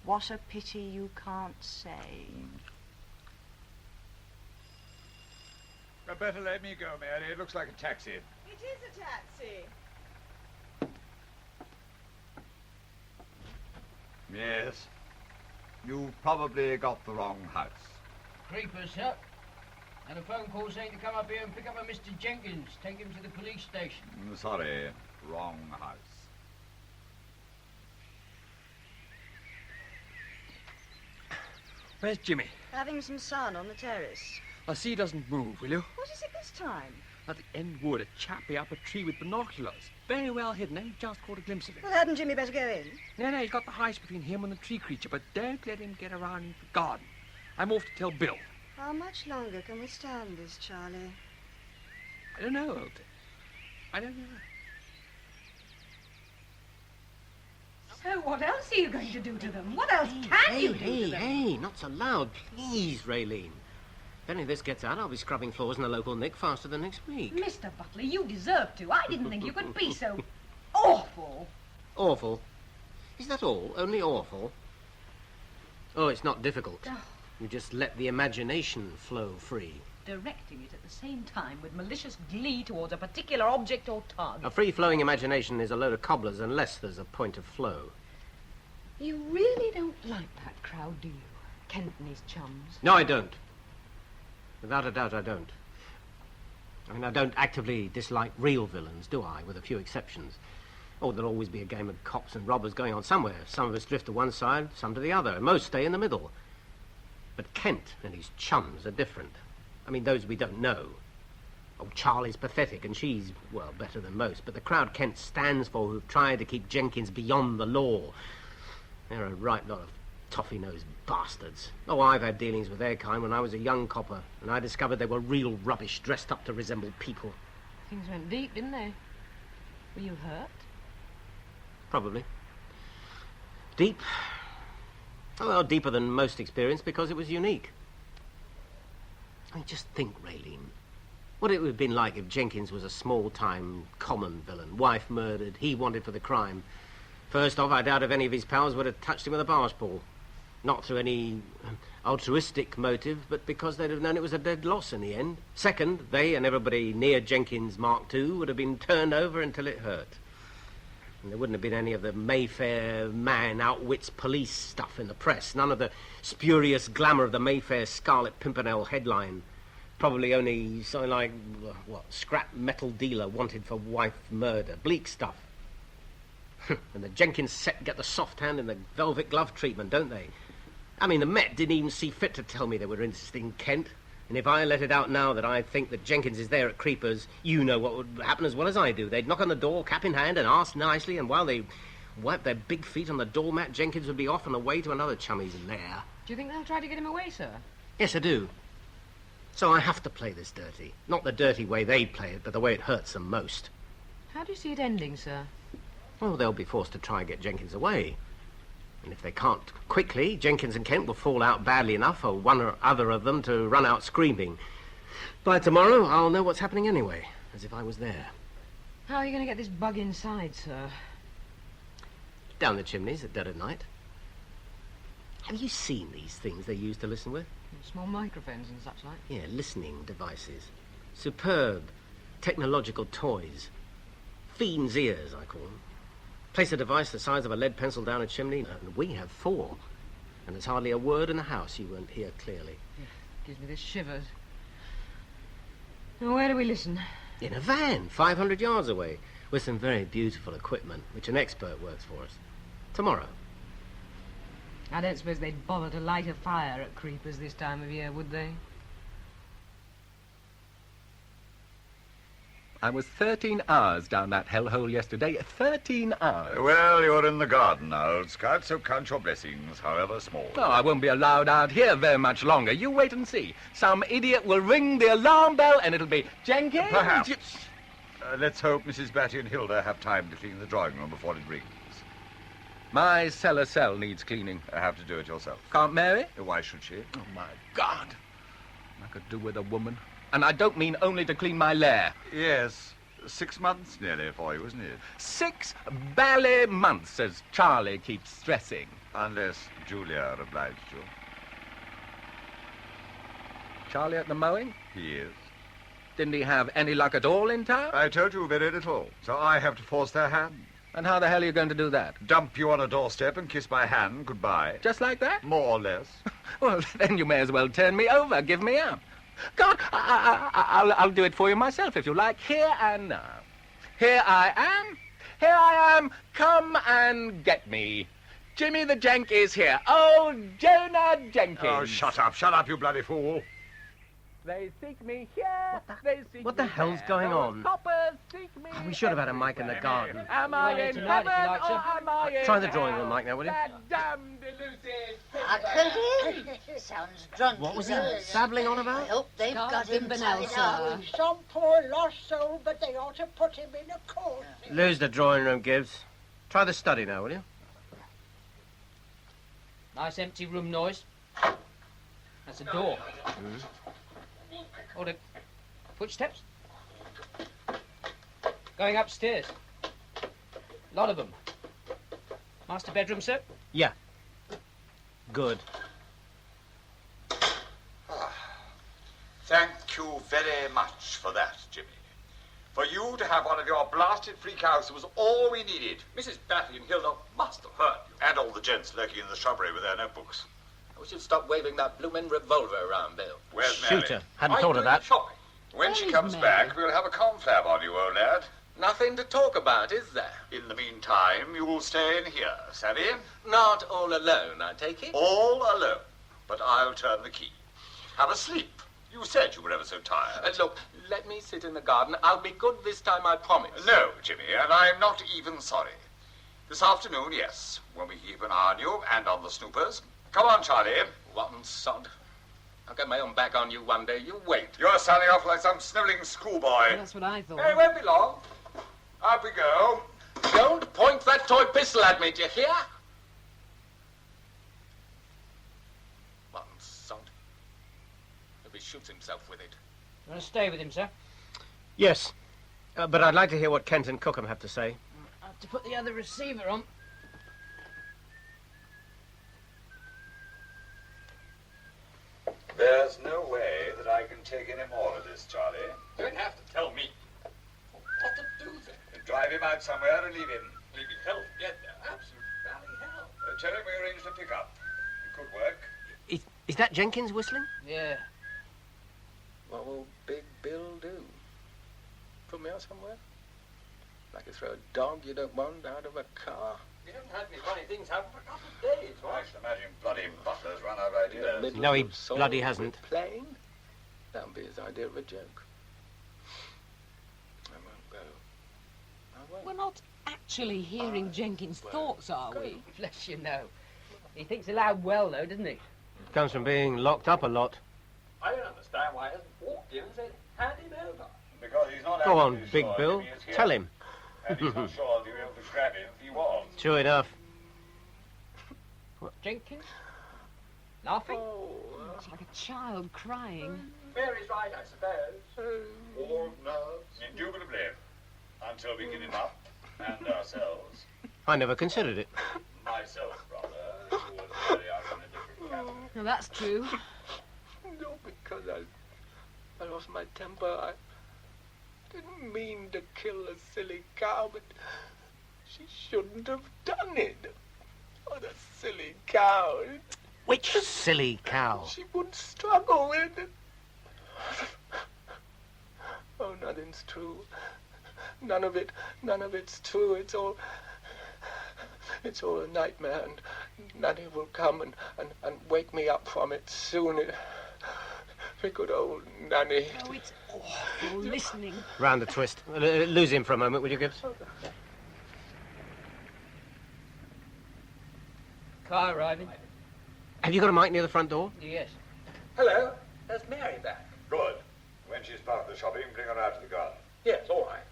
What a pity you can't say. You better let me go, Mary. It looks like a taxi. It is a taxi. Yes. You probably got the wrong house. Creepers, sir. And a phone call saying to come up here and pick up a Mr. Jenkins, take him to the police station. Sorry, wrong house. Where's Jimmy? Having some sun on the terrace. I see he doesn't move, will you? What is it this time? At the end wood, a chappie up a tree with binoculars. Very well hidden, and just caught a glimpse of him. Well, hadn't Jimmy better go in? No, he's got the house between him and the tree creature, but don't let him get around into the garden. I'm off to tell Bill. How much longer can we stand this, Charlie? I don't know, old thing. I don't know. So what else are you going to do to them? What else can you do to them? Hey, not so loud, please, Raylene. If any of this gets out, I'll be scrubbing floors in the local nick faster than next week. Mr. Buckley, you deserve to. I didn't think you could be so awful. Awful? Is that all? Only awful? Oh, it's not difficult. Oh. You just let the imagination flow free. Directing it at the same time with malicious glee towards a particular object or target. A free-flowing imagination is a load of cobblers unless there's a point of flow. You really don't like that crowd, do you? Kent and his chums. No, I don't. Without a doubt, I don't. I mean, I don't actively dislike real villains, do I, with a few exceptions. Oh, there'll always be a game of cops and robbers going on somewhere. Some of us drift to one side, some to the other, and most stay in the middle. But Kent and his chums are different. I mean, those we don't know. Oh, Charlie's pathetic, and she's, well, better than most. But the crowd Kent stands for who've tried to keep Jenkins beyond the law, they're a right lot of toffee-nosed bastards. Oh, I've had dealings with their kind when I was a young copper, and I discovered they were real rubbish, dressed up to resemble people. Things went deep, didn't they? Were you hurt? Probably. Deep? Oh, well, deeper than most experience because it was unique. I mean, just think, Raylene. What it would have been like if Jenkins was a small-time, common villain. Wife murdered, he wanted for the crime. First off, I doubt if any of his pals would have touched him with a barge pole. Not through any altruistic motive, but because they'd have known it was a dead loss in the end. Second, they and everybody near Jenkins Mark II would have been turned over until it hurt. And there wouldn't have been any of the Mayfair man outwits police stuff in the press. None of the spurious glamour of the Mayfair Scarlet Pimpernel headline. Probably only something like, scrap metal dealer wanted for wife murder. Bleak stuff. And the Jenkins set get the soft hand and the velvet glove treatment, don't they? I mean, the Met didn't even see fit to tell me they were interested in Kent. And if I let it out now that I think that Jenkins is there at Creepers, you know what would happen as well as I do. They'd knock on the door, cap in hand, and ask nicely, and while they wiped their big feet on the doormat, Jenkins would be off and away to another chummy's lair. Do you think they'll try to get him away, sir? Yes, I do. So I have to play this dirty. Not the dirty way they play it, but the way it hurts them most. How do you see it ending, sir? Well, they'll be forced to try and get Jenkins away. And if they can't quickly, Jenkins and Kent will fall out badly enough for one or other of them to run out screaming. By tomorrow, I'll know what's happening anyway, as if I was there. How are you going to get this bug inside, sir? Down the chimneys at dead of night. Have you seen these things they use to listen with? Small microphones and such like. Yeah, listening devices. Superb technological toys. Fiend's ears, I call them. Place a device the size of a lead pencil down a chimney, and we have 4. And there's hardly a word in the house you won't hear clearly. Yeah, gives me the shivers. Now, where do we listen? In a van, 500 yards away, with some very beautiful equipment, which an expert works for us. Tomorrow. I don't suppose they'd bother to light a fire at Creepers this time of year, would they? I was 13 hours down that hellhole yesterday. 13 hours. Well, you're in the garden now, old scout, so count your blessings, however small. Oh, I won't be allowed out here very much longer. You wait and see. Some idiot will ring the alarm bell and it'll be Jenkins. Perhaps. Let's hope Mrs. Batty and Hilda have time to clean the drawing room before it rings. My cellar cell needs cleaning. I have to do it yourself. Can't Mary? Why should she? Oh, my God. I could do with a woman. And I don't mean only to clean my lair. Yes. 6 months nearly for you, isn't it? 6 bally months, as Charlie keeps stressing. Unless Julia obliged you. Charlie at the mowing? He is. Didn't he have any luck at all in town? I told you very little, so I have to force their hand. And how the hell are you going to do that? Dump you on a doorstep and kiss my hand goodbye. Just like that? More or less. Well, then you may as well turn me over, give me up. God, I'll do it for you myself if you like, here and now. Here I am. Here I am. Come and get me. Jimmy the Jenk is here. Oh, Jonah Jenkins. Oh, shut up, you bloody fool. They seek me here. They seek What the me hell's there. going Those on? coppers seek me. We should have had a mic in the garden. Am I in tonight, heaven if you like, or sir. am I in Try the drawing hell? room mic now, will you? That damned elusive... Sounds drunk. What was he babbling on I about? hope they've got him Pimpernel, tied sir. up. Some poor lost soul, but they ought to put him in a court. Lose the drawing room, Gibbs. Try the study now, will you? Nice empty room noise. That's a door. Or the footsteps. Going upstairs. Lot of them. Master bedroom, sir? Yeah. Good. Thank you very much for that, Jimmy. For you to have one of your blasted freak houses was all we needed. Mrs. Batty and Hilda must have heard you. And all the gents lurking in the shrubbery with their notebooks. We should stop waving that bloomin' revolver around, Bill. Where's Mary? Shooter. Hadn't I'm thought of doing that. Shopping. When she Where's comes Mary? back, we'll have a confab on you, old lad. Nothing to talk about, is there? In the meantime, you'll stay in here, savvy? Not all alone, I take it? All alone. But I'll turn the key. Have a sleep. You said you were ever so tired. Look, let me sit in the garden. I'll be good this time, I promise. No, Jimmy, and I'm not even sorry. This afternoon, yes, when we keep an eye on you and on the snoopers. Come on, Charlie. Rotten sod. I'll get my own back on you one day. You wait. You're sounding off like some snivelling schoolboy. That's what I thought. Hey, it won't be long. Up we go. Don't point that toy pistol at me, do you hear? Rotten sod. If he shoots himself with it. You want to stay with him, sir? Yes. But I'd like to hear what Kent and Cookham have to say. I have to put the other receiver on. There's no way that I can take any more of this, Charlie. You don't have to tell me. What to do then? Drive him out somewhere and leave him. Leave me hell to get there. Absolute valley hell. Tell him we arranged a pickup. It could work. Is that Jenkins whistling? Yeah. What will Big Bill do? Put me out somewhere? Like to throw a dog you don't want out of a car? You haven't had any funny things happen for a couple of days, I should imagine bloody butlers run out of ideas. No, he bloody hasn't. Playing? That would be his idea of a joke. I won't go. I won't. We're not actually hearing Jenkins' thoughts, are we? Bless you, no. He thinks aloud well, though, doesn't he? Comes from being locked up a lot. I don't understand why he hasn't walked in and said, hand him over. Because he's not Go on, absolutely Big sure Bill. if he is here. Tell him. And he's not sure that you'll be able to grab him if he was. True enough. Jenkins? Laughing? It's like a child crying. Mary's right, I suppose. Or nerves? Indubitably. Until we get him up and ourselves. I never considered it. Myself, rather, who was really out in a different cabin. Well, that's true. No, because I lost my temper. I didn't mean to kill a silly cow, but she shouldn't have done it. Oh, the silly cow. Which silly cow? She would struggle with it. Oh, nothing's true. None of it's true. It's all a nightmare, and Nanny will come and wake me up from it soon. My good old Nanny. Oh, it's awful listening. Round the twist. Lose him for a moment, will you, Gibbs? Car arriving? Have you got a mic near the front door? Yes. Hello, there's Mary back. Good. When she's part of the shopping, bring her out to the garden. Yes, all right.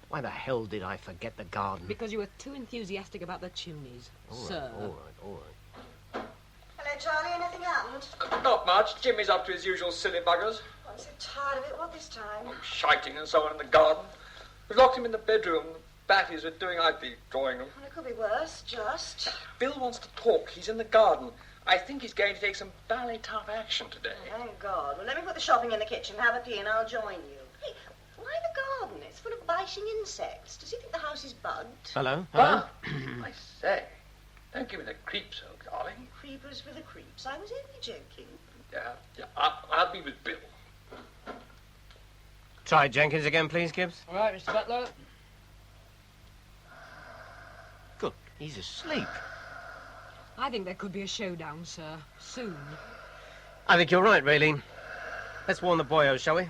Why the hell did I forget the garden? Because you were too enthusiastic about the chimneys, sir. All right. Hello, Charlie. Anything happened? Not much. Jimmy's up to his usual silly buggers. I'm so tired of it. What this time? Shiting and so on in the garden. We locked him in the bedroom. The batties were doing I'd be drawing them. Well, it could be worse, just. Bill wants to talk. He's in the garden. I think he's going to take some bally tough action today. Thank God. Well, let me put the shopping in the kitchen, have a pee, and I'll join you. Hey, why the garden? It's full of biting insects. Does he think the house is bugged? Hello? I say, don't give me the creeps, old darling. Creepers for the creeps. I was only joking. Yeah, I'll be with Bill. Try Jenkins again, please, Gibbs. All right, Mr. Butler. Good. He's asleep. I think there could be a showdown, sir. Soon. I think you're right, Raylene. Let's warn the boyos, shall we?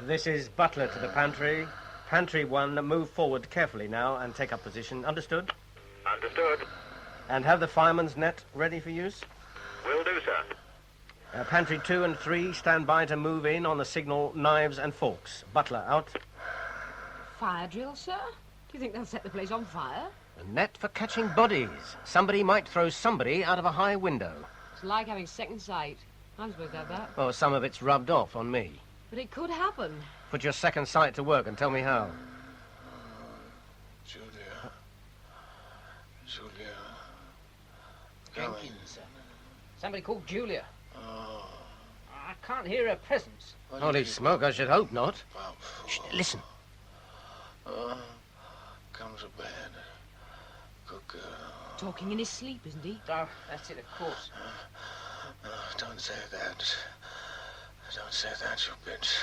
This is Butler to the pantry. Pantry 1, move forward carefully now and take up position. Understood? Understood. And have the fireman's net ready for use? Will do, sir. Pantry 2 and 3, stand by to move in on the signal knives and forks. Butler, out. Fire drill, sir? Do you think they'll set the place on fire? A net for catching bodies. Somebody might throw somebody out of a high window. It's like having second sight. I'm supposed to have that. Oh, some of it's rubbed off on me. But it could happen. Put your second sight to work and tell me how. Julia. Jenkins. Somebody called Julia. Oh. I can't hear her presence. Holy smoke, I should hope not. Shh, listen. Come to bed. Good girl. Talking in his sleep, isn't he? Oh, that's it, of course. Don't say that. Don't say that, you bitch.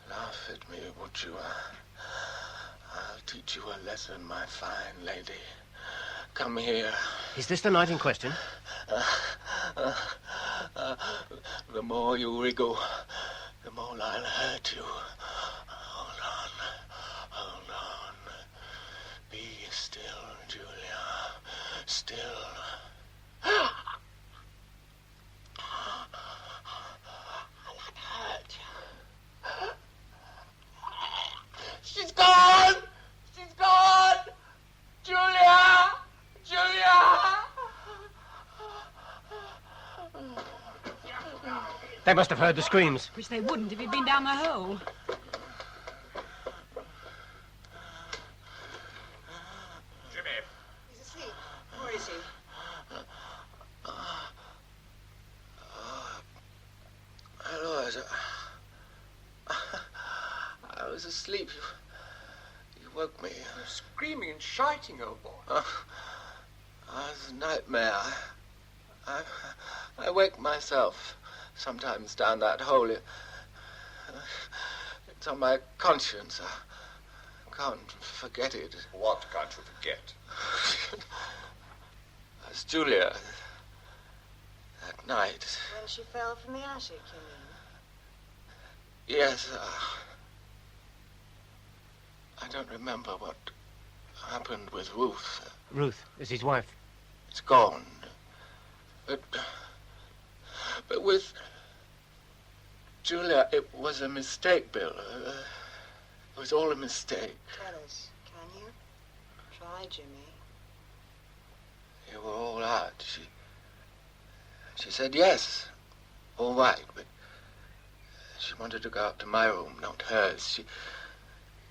Laugh at me, would you? I'll teach you a lesson, my fine lady. Come here. Is this the night in question? The more you wriggle, the more I'll hurt you. Hold on. Be still, Julia. Still. I'll not hurt you. She's gone! She's gone! Julia! They must have heard the screams. Which they wouldn't if he'd been down the hole. Jimmy. He's asleep. Where is he? was asleep. You woke me. You were screaming and shouting, old boy. It was a nightmare. I wake myself sometimes down that hole. It's on my conscience. I can't forget it. What can't you forget? As Julia, that night. When she fell from the attic, you mean? Yes, I don't remember what happened with Ruth. Ruth is his wife. It's gone. But with Julia, it was a mistake, Bill. It was all a mistake. Tell us, can you? Try, Jimmy. You were all out. She said yes, all right, but she wanted to go up to my room, not hers.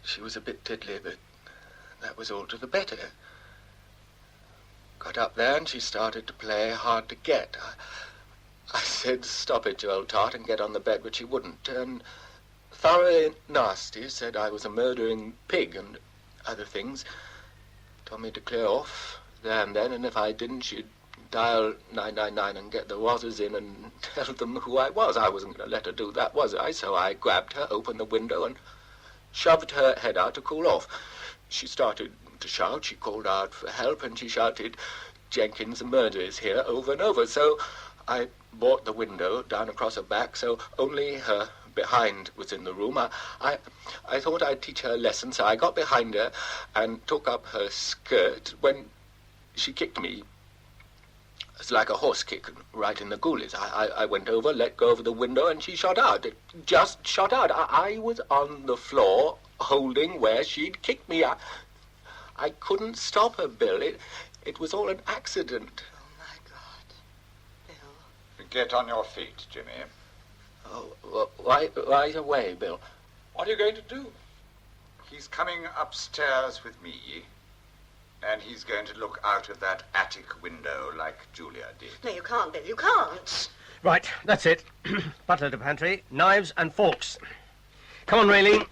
She was a bit tiddly, but that was all to the better. Got up there and she started to play hard to get. I said, stop it, you old tart, and get on the bed, but she wouldn't. And thoroughly nasty, said I was a murdering pig and other things. Told me to clear off there and then, and if I didn't, she'd dial 999 and get the Wazzers in and tell them who I was. I wasn't going to let her do that, was I? So I grabbed her, opened the window, and shoved her head out to cool off. She started to shout. She called out for help, and she shouted, "Jenkins, the murderer is here," over and over. So I brought the window down across her back, so only her behind was in the room. I thought I'd teach her a lesson, so I got behind her and took up her skirt. When she kicked me, it's like a horse kick, right in the ghoulies. I went over, let go of the window, and she shot out. It just shot out. I was on the floor, holding where she'd kicked me. I couldn't stop her, Bill. It was all an accident. Oh, my God. Bill. Get on your feet, Jimmy. Oh, right away, Bill. What are you going to do? He's coming upstairs with me, and he's going to look out of that attic window like Julia did. No, you can't, Bill. You can't. Right, that's it. Butler to pantry, knives and forks. Come on, Raylene.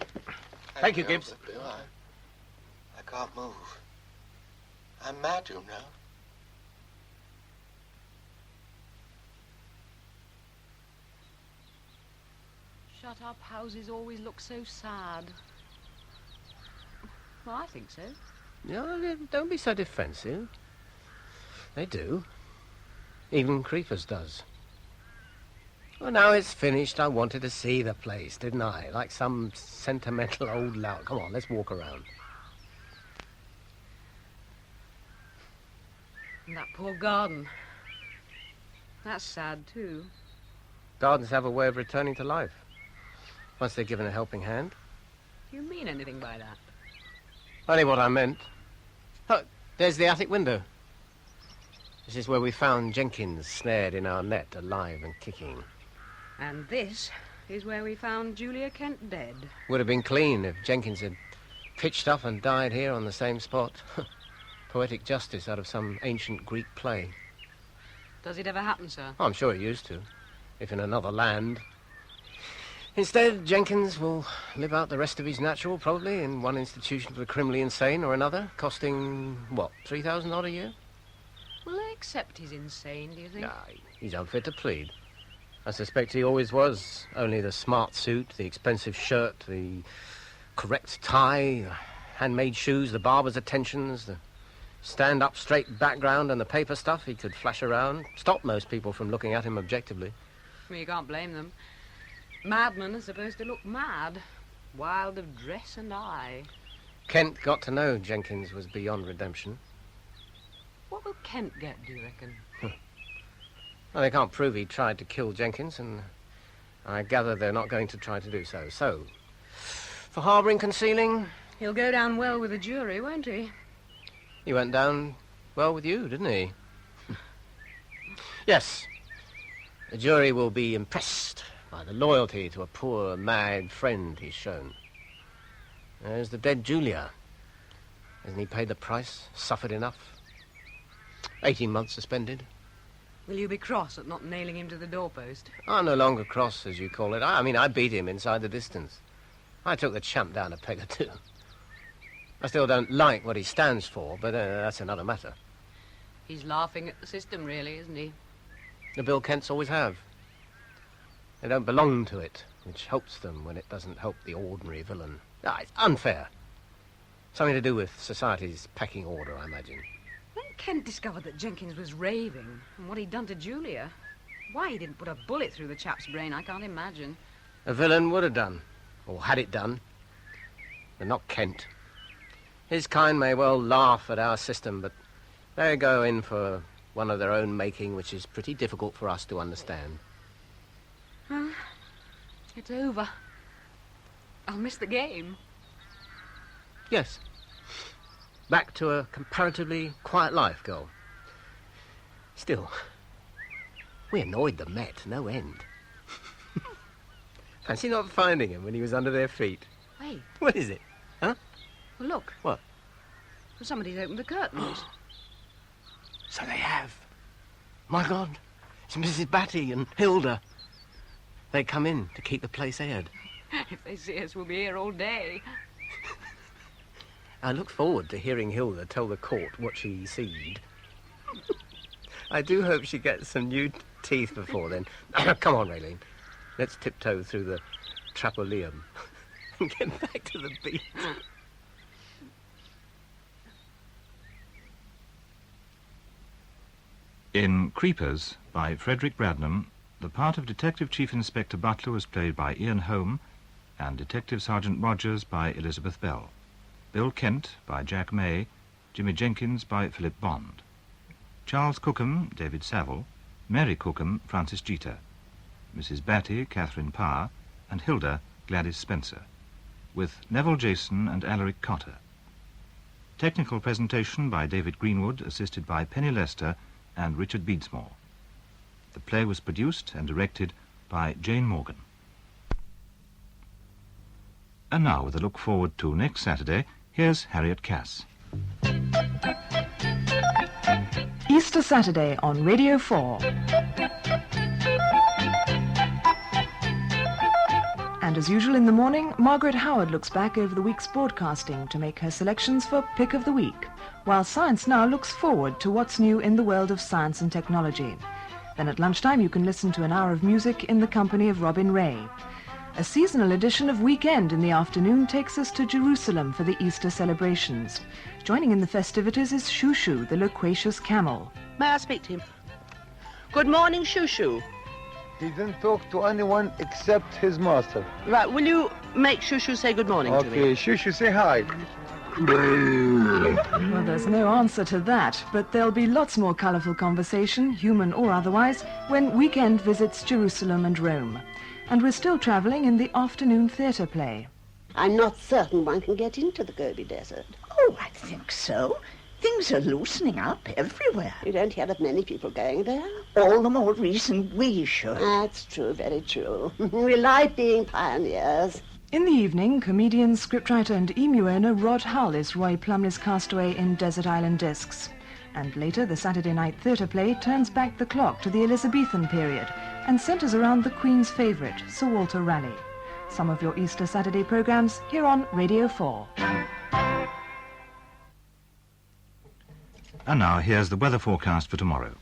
Thank you, Gibbs. Bill, I can't move. I'm mad, you know. Shut-up houses always look so sad. Well, I think so. No, don't be so defensive. They do. Even Creepers does. Well, now it's finished, I wanted to see the place, didn't I? Like some sentimental old lout. Come on, let's walk around. And that poor garden. That's sad, too. Gardens have a way of returning to life. Once they're given a helping hand. Do you mean anything by that? Only what I meant. Oh, there's the attic window. This is where we found Jenkins snared in our net, alive and kicking. And this is where we found Julia Kent dead. Would have been clean if Jenkins had pitched up and died here on the same spot. Poetic justice out of some ancient Greek play. Does it ever happen, sir? Oh, I'm sure it used to, if in another land. Instead, Jenkins will live out the rest of his natural, probably, in one institution for the criminally insane or another, costing, what, $3,000 odd a year? Will they accept he's insane, do you think? Nah, he's unfit to plead. I suspect he always was. Only the smart suit, the expensive shirt, the correct tie, handmade shoes, the barber's attentions, the stand-up straight background and the paper stuff he could flash around, stop most people from looking at him objectively. Well, you can't blame them. Madmen are supposed to look mad, wild of dress and eye. Kent got to know Jenkins was beyond redemption. What will Kent get, do you reckon? Well, they can't prove he tried to kill Jenkins, and I gather they're not going to try to do so. So, for harbouring, concealing... He'll go down well with the jury, won't he? He went down well with you, didn't he? Yes. The jury will be impressed by the loyalty to a poor, mad friend he's shown. There's the dead Julia. Hasn't he paid the price? Suffered enough? 18 months suspended. Will you be cross at not nailing him to the doorpost? I'm no longer cross, as you call it. I mean, I beat him inside the distance. I took the chump down a peg or two. I still don't like what he stands for, but that's another matter. He's laughing at the system, really, isn't he? The Bill Kents always have. They don't belong to it, which helps them when it doesn't help the ordinary villain. It's unfair. Something to do with society's pecking order, I imagine. When Kent discovered that Jenkins was raving and what he'd done to Julia, why he didn't put a bullet through the chap's brain, I can't imagine. A villain would have done, or had it done, but not Kent. His kind may well laugh at our system, but they go in for one of their own making, which is pretty difficult for us to understand. Well, it's over. I'll miss the game. Yes. Back to a comparatively quiet life, girl. Still, we annoyed the Met no end. Fancy not finding him when he was under their feet. Wait. What is it? Huh? Well, look. What? Well, somebody's opened the curtains. So they have. My God, it's Mrs. Batty and Hilda. They come in to keep the place aired. If they see us, we'll be here all day. I look forward to hearing Hilda tell the court what she seed. I do hope she gets some new teeth before then. Come on, Raylene. Let's tiptoe through the trapoleum and get back to the beat. In Creepers, by Frederick Bradnum, the part of Detective Chief Inspector Butler was played by Ian Holm and Detective Sergeant Rogers by Elizabeth Bell. Bill Kent by Jack May, Jimmy Jenkins by Philip Bond. Charles Cookham, David Saville, Mary Cookham, Frances Jeter, Mrs. Batty, Catherine Parr, and Hilda, Gladys Spencer, with Neville Jason and Alaric Cotter. Technical presentation by David Greenwood, assisted by Penny Lester and Richard Beadsmore. The play was produced and directed by Jane Morgan. And now, with a look forward to next Saturday, here's Harriet Cass. Easter Saturday on Radio 4. And as usual in the morning, Margaret Howard looks back over the week's broadcasting to make her selections for Pick of the Week, while Science Now looks forward to what's new in the world of science and technology. Then at lunchtime you can listen to an hour of music in the company of Robin Ray. A seasonal edition of Weekend in the afternoon takes us to Jerusalem for the Easter celebrations. Joining in the festivities is Shushu, the loquacious camel. May I speak to him? Good morning, Shushu. He didn't talk to anyone except his master. Right, will you make Shushu say good morning to me? Okay, Shushu, say hi. Well, there's no answer to that, but there'll be lots more colourful conversation, human or otherwise, when Weekend visits Jerusalem and Rome. And we're still travelling in the afternoon theatre play. I'm not certain one can get into the Gobi Desert. Oh, I think so. Things are loosening up everywhere. You don't hear of many people going there? All the more reason we should. That's true, very true. We like being pioneers. In the evening, comedian, scriptwriter and emu owner Rod Hull is Roy Plumley's castaway in Desert Island Discs. And later, the Saturday night theatre play turns back the clock to the Elizabethan period and centres around the Queen's favourite, Sir Walter Raleigh. Some of your Easter Saturday programmes here on Radio 4. And now here's the weather forecast for tomorrow.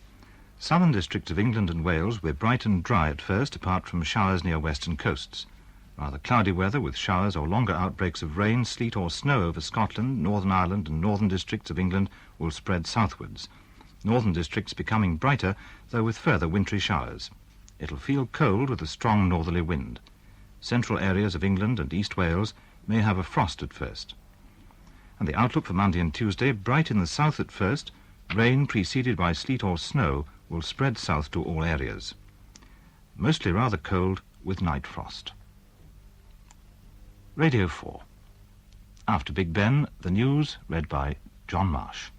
Southern districts of England and Wales will be bright and dry at first, apart from showers near western coasts. Rather cloudy weather with showers or longer outbreaks of rain, sleet or snow over Scotland, Northern Ireland and northern districts of England will spread southwards. Northern districts becoming brighter, though with further wintry showers. It'll feel cold with a strong northerly wind. Central areas of England and East Wales may have a frost at first. And the outlook for Monday and Tuesday, bright in the south at first, rain preceded by sleet or snow will spread south to all areas. Mostly rather cold with night frost. Radio 4. After Big Ben, the news read by John Marsh.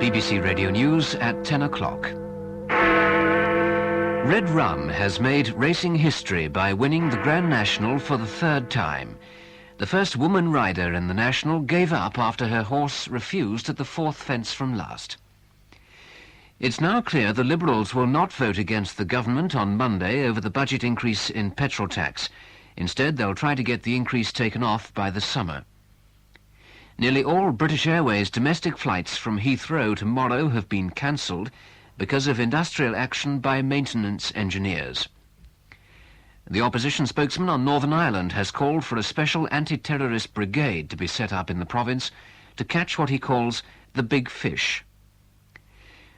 BBC Radio News at 10 o'clock. Red Rum has made racing history by winning the Grand National for the third time. The first woman rider in the National gave up after her horse refused at the fourth fence from last. It's now clear the Liberals will not vote against the government on Monday over the budget increase in petrol tax. Instead, they'll try to get the increase taken off by the summer. Nearly all British Airways domestic flights from Heathrow tomorrow have been cancelled because of industrial action by maintenance engineers. The opposition spokesman on Northern Ireland has called for a special anti-terrorist brigade to be set up in the province to catch what he calls the big fish.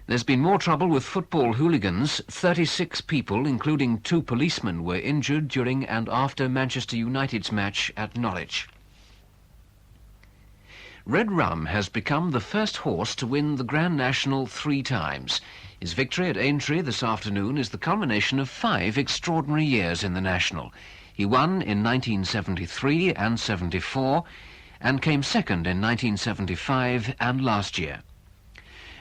There's been more trouble with football hooligans. 36 people, including 2 policemen, were injured during and after Manchester United's match at Norwich. Red Rum has become the first horse to win the Grand National 3 times. His victory at Aintree this afternoon is the culmination of 5 extraordinary years in the National. He won in 1973 and 74, and came second in 1975 and last year.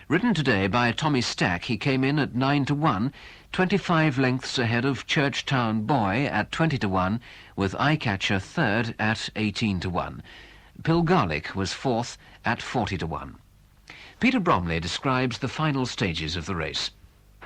Ridden today by Tommy Stack, he came in at 9-1, 25 lengths ahead of Churchtown Boy at 20-1, with Eyecatcher third at 18-1. Pilgarlic was fourth at 40-1. Peter Bromley describes the final stages of the race.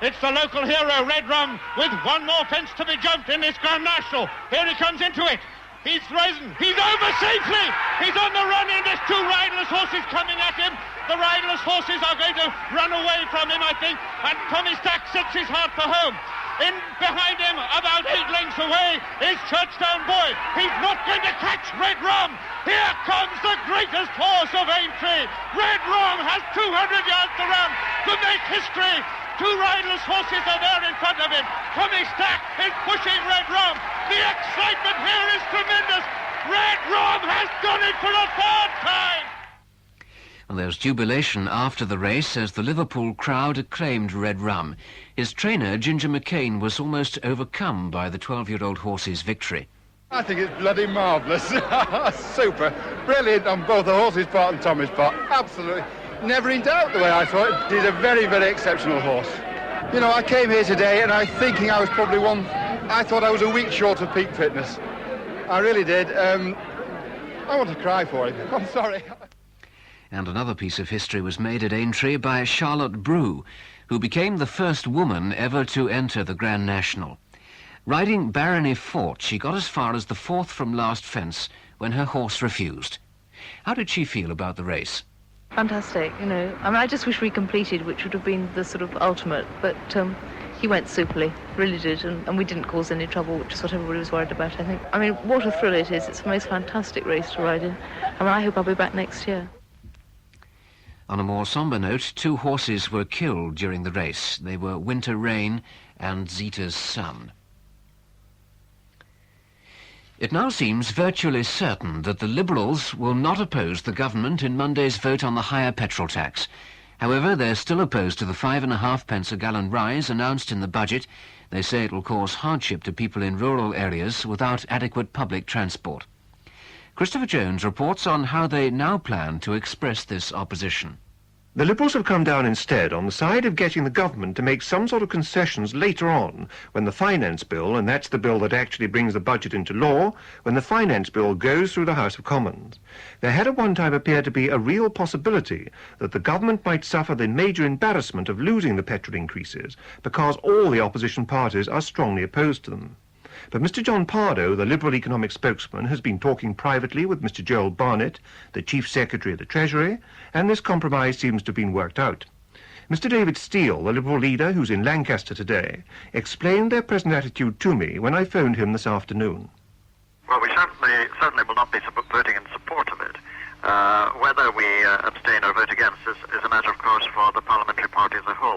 It's the local hero, Red Rum, with 1 more fence to be jumped in this Grand National. Here he comes into it. He's risen. He's over safely. He's on the run in. There's 2 riderless horses coming at him. The riderless horses are going to run away from him, I think. And Tommy Stack sets his heart for home. In behind him, about 8 lengths away, is Churchtown Boy. He's not going to catch Red Rum. Here comes the greatest horse of Aintree. Red Rum has 200 yards to run to make history. 2 riderless horses are there in front of him. Tommy Stack is pushing Red Rum. The excitement here is tremendous. Red Rum has done it for a 3rd time. Well, there was jubilation after the race as the Liverpool crowd acclaimed Red Rum. His trainer, Ginger McCain, was almost overcome by the 12-year-old horse's victory. I think it's bloody marvellous. Super. Brilliant on both the horse's part and Tommy's part. Absolutely. Never in doubt the way I saw it. He's a very, very exceptional horse. You know, I came here today and I was probably I thought I was a week short of peak fitness. I really did. I want to cry for him. I'm sorry. And another piece of history was made at Aintree by Charlotte Brew, who became the first woman ever to enter the Grand National. Riding Barony Fort, she got as far as the 4th from last fence when her horse refused. How did she feel about the race? Fantastic, you know. I mean, I just wish we completed, which would have been the sort of ultimate, but he went superly, really did, and we didn't cause any trouble, which is what everybody was worried about, I think. I mean, what a thrill it is. It's the most fantastic race to ride in. I mean, I hope I'll be back next year. On a more sombre note, 2 horses were killed during the race. They were Winter Rain and Zeta's Son. It now seems virtually certain that the Liberals will not oppose the government in Monday's vote on the higher petrol tax. However, they're still opposed to the 5.5 pence a gallon rise announced in the budget. They say it will cause hardship to people in rural areas without adequate public transport. Christopher Jones reports on how they now plan to express this opposition. The Liberals have come down instead on the side of getting the government to make some sort of concessions later on, when the finance bill, and that's the bill that actually brings the budget into law, when the finance bill goes through the House of Commons. There had at one time appeared to be a real possibility that the government might suffer the major embarrassment of losing the petrol increases, because all the opposition parties are strongly opposed to them. But Mr. John Pardoe, the Liberal economic spokesman, has been talking privately with Mr. Joel Barnett, the Chief Secretary of the Treasury, and this compromise seems to have been worked out. Mr. David Steele, the Liberal leader who's in Lancaster today, explained their present attitude to me when I phoned him this afternoon. Well, we certainly will not be voting in support of it. Whether we abstain or vote against is a matter, of course, for the parliamentary party as a whole.